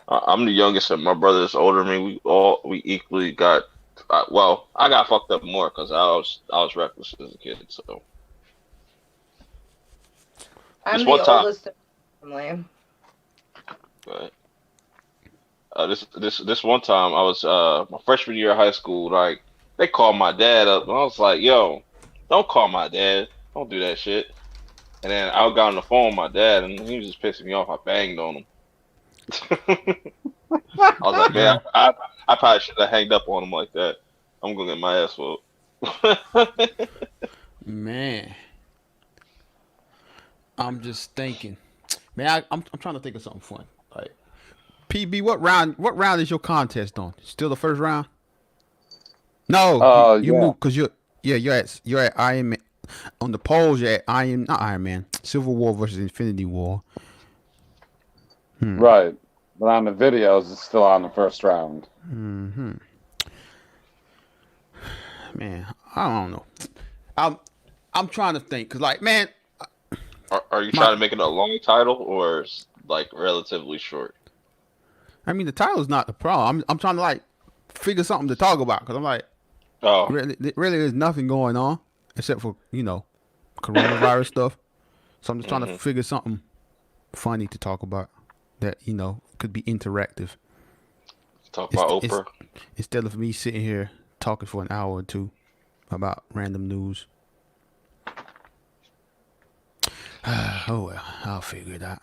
I'm the youngest, and my brother's older than me. We equally got. Well, I got fucked up more because I was reckless as a kid. So I'm this the one time, oldest in the family. uh, this one time, I was my freshman year of high school. Like they called my dad up, and I was like, "Yo, don't call my dad. Don't do that shit." And then I got on the phone with my dad, and he was just pissing me off. I banged on him. I was like, man, I probably should have hanged up on him like that. I'm gonna get my ass whooped. Man, I'm just thinking. Man, I'm trying to think of something fun. Like PB, what round is your contest on? Still the first round? No, you Yeah. moved because you're at Iron Man. On the polls, you're at not Iron Man, Civil War versus Infinity War. Right. But on the videos, it's still on the first round. Mm-hmm. Man, I don't know. I'm trying to think because like man, Are you my trying to make it a long title or like relatively short? I mean the title's not the problem. I'm trying to like figure something to talk about because I'm like Oh, really there's nothing going on except for coronavirus stuff. So I'm just trying to hmm figure something funny to talk about that could be interactive. talk It's, about it's Oprah. instead of me sitting here talking for an hour or two about random news. Oh well, I'll figure it out.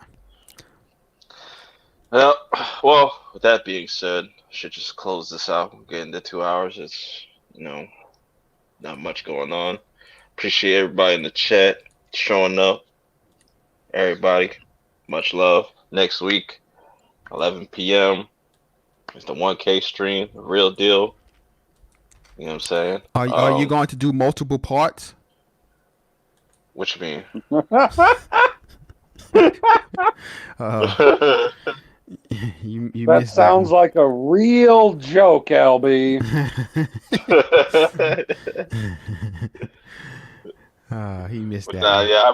Well, with that being said, I should just close this out. We're getting to 2 hours. It's not much going on. Appreciate everybody in the chat showing up. Everybody, much love. Next week, 11 p.m. It's the 1K stream, the real deal. You know what I'm saying? Are you going to do multiple parts? What you mean? Uh, you That missed that sounds one. like a real joke, LB. He missed But that nah, one. yeah,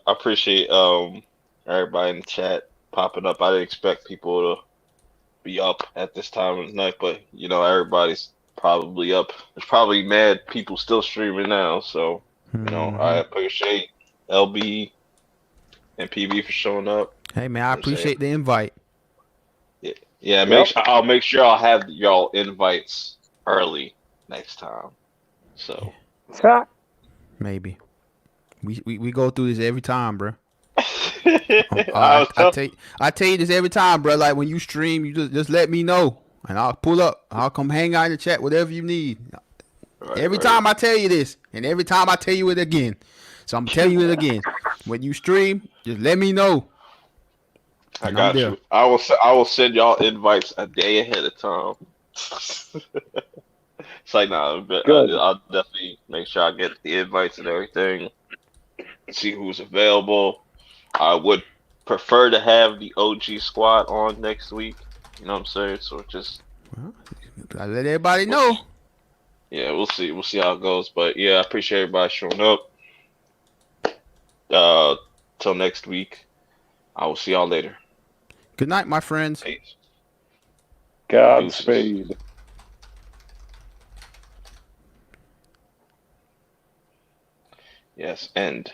I appreciate everybody in the chat popping up. I didn't expect people be up at this time of the night, but you know everybody's probably up. There's probably mad people still streaming now, so you know I Mhm. appreciate LB and PB for showing up. Hey man, You I know what I'm saying? appreciate the invite. Yeah, yeah. Yep. Make sure I'll have y'all invites early next time. So. Maybe we go through this every time, bro. I was telling. I tell you this every time, bro. Like when you stream, you just let me know, and I'll pull up. I'll come hang out in the chat, whatever you need. Right, Every right. time I tell you this, and every time I tell you it again. So I'm telling you it again. When you stream, just let me know, I and I'm got there. you. I will send y'all invites a day ahead of time. It's like nah, but Good. I'll definitely make sure I get the invites and everything. See who's available. I would prefer to have the OG squad on next week. You know what I'm saying? So just Well, I let everybody we'll know. see. Yeah, we'll see. We'll see how it goes. But yeah, I appreciate everybody showing up. Uh, till next week. I will see y'all later. Good night, my friends. Peace. Deuces. Godspeed. Yes, end.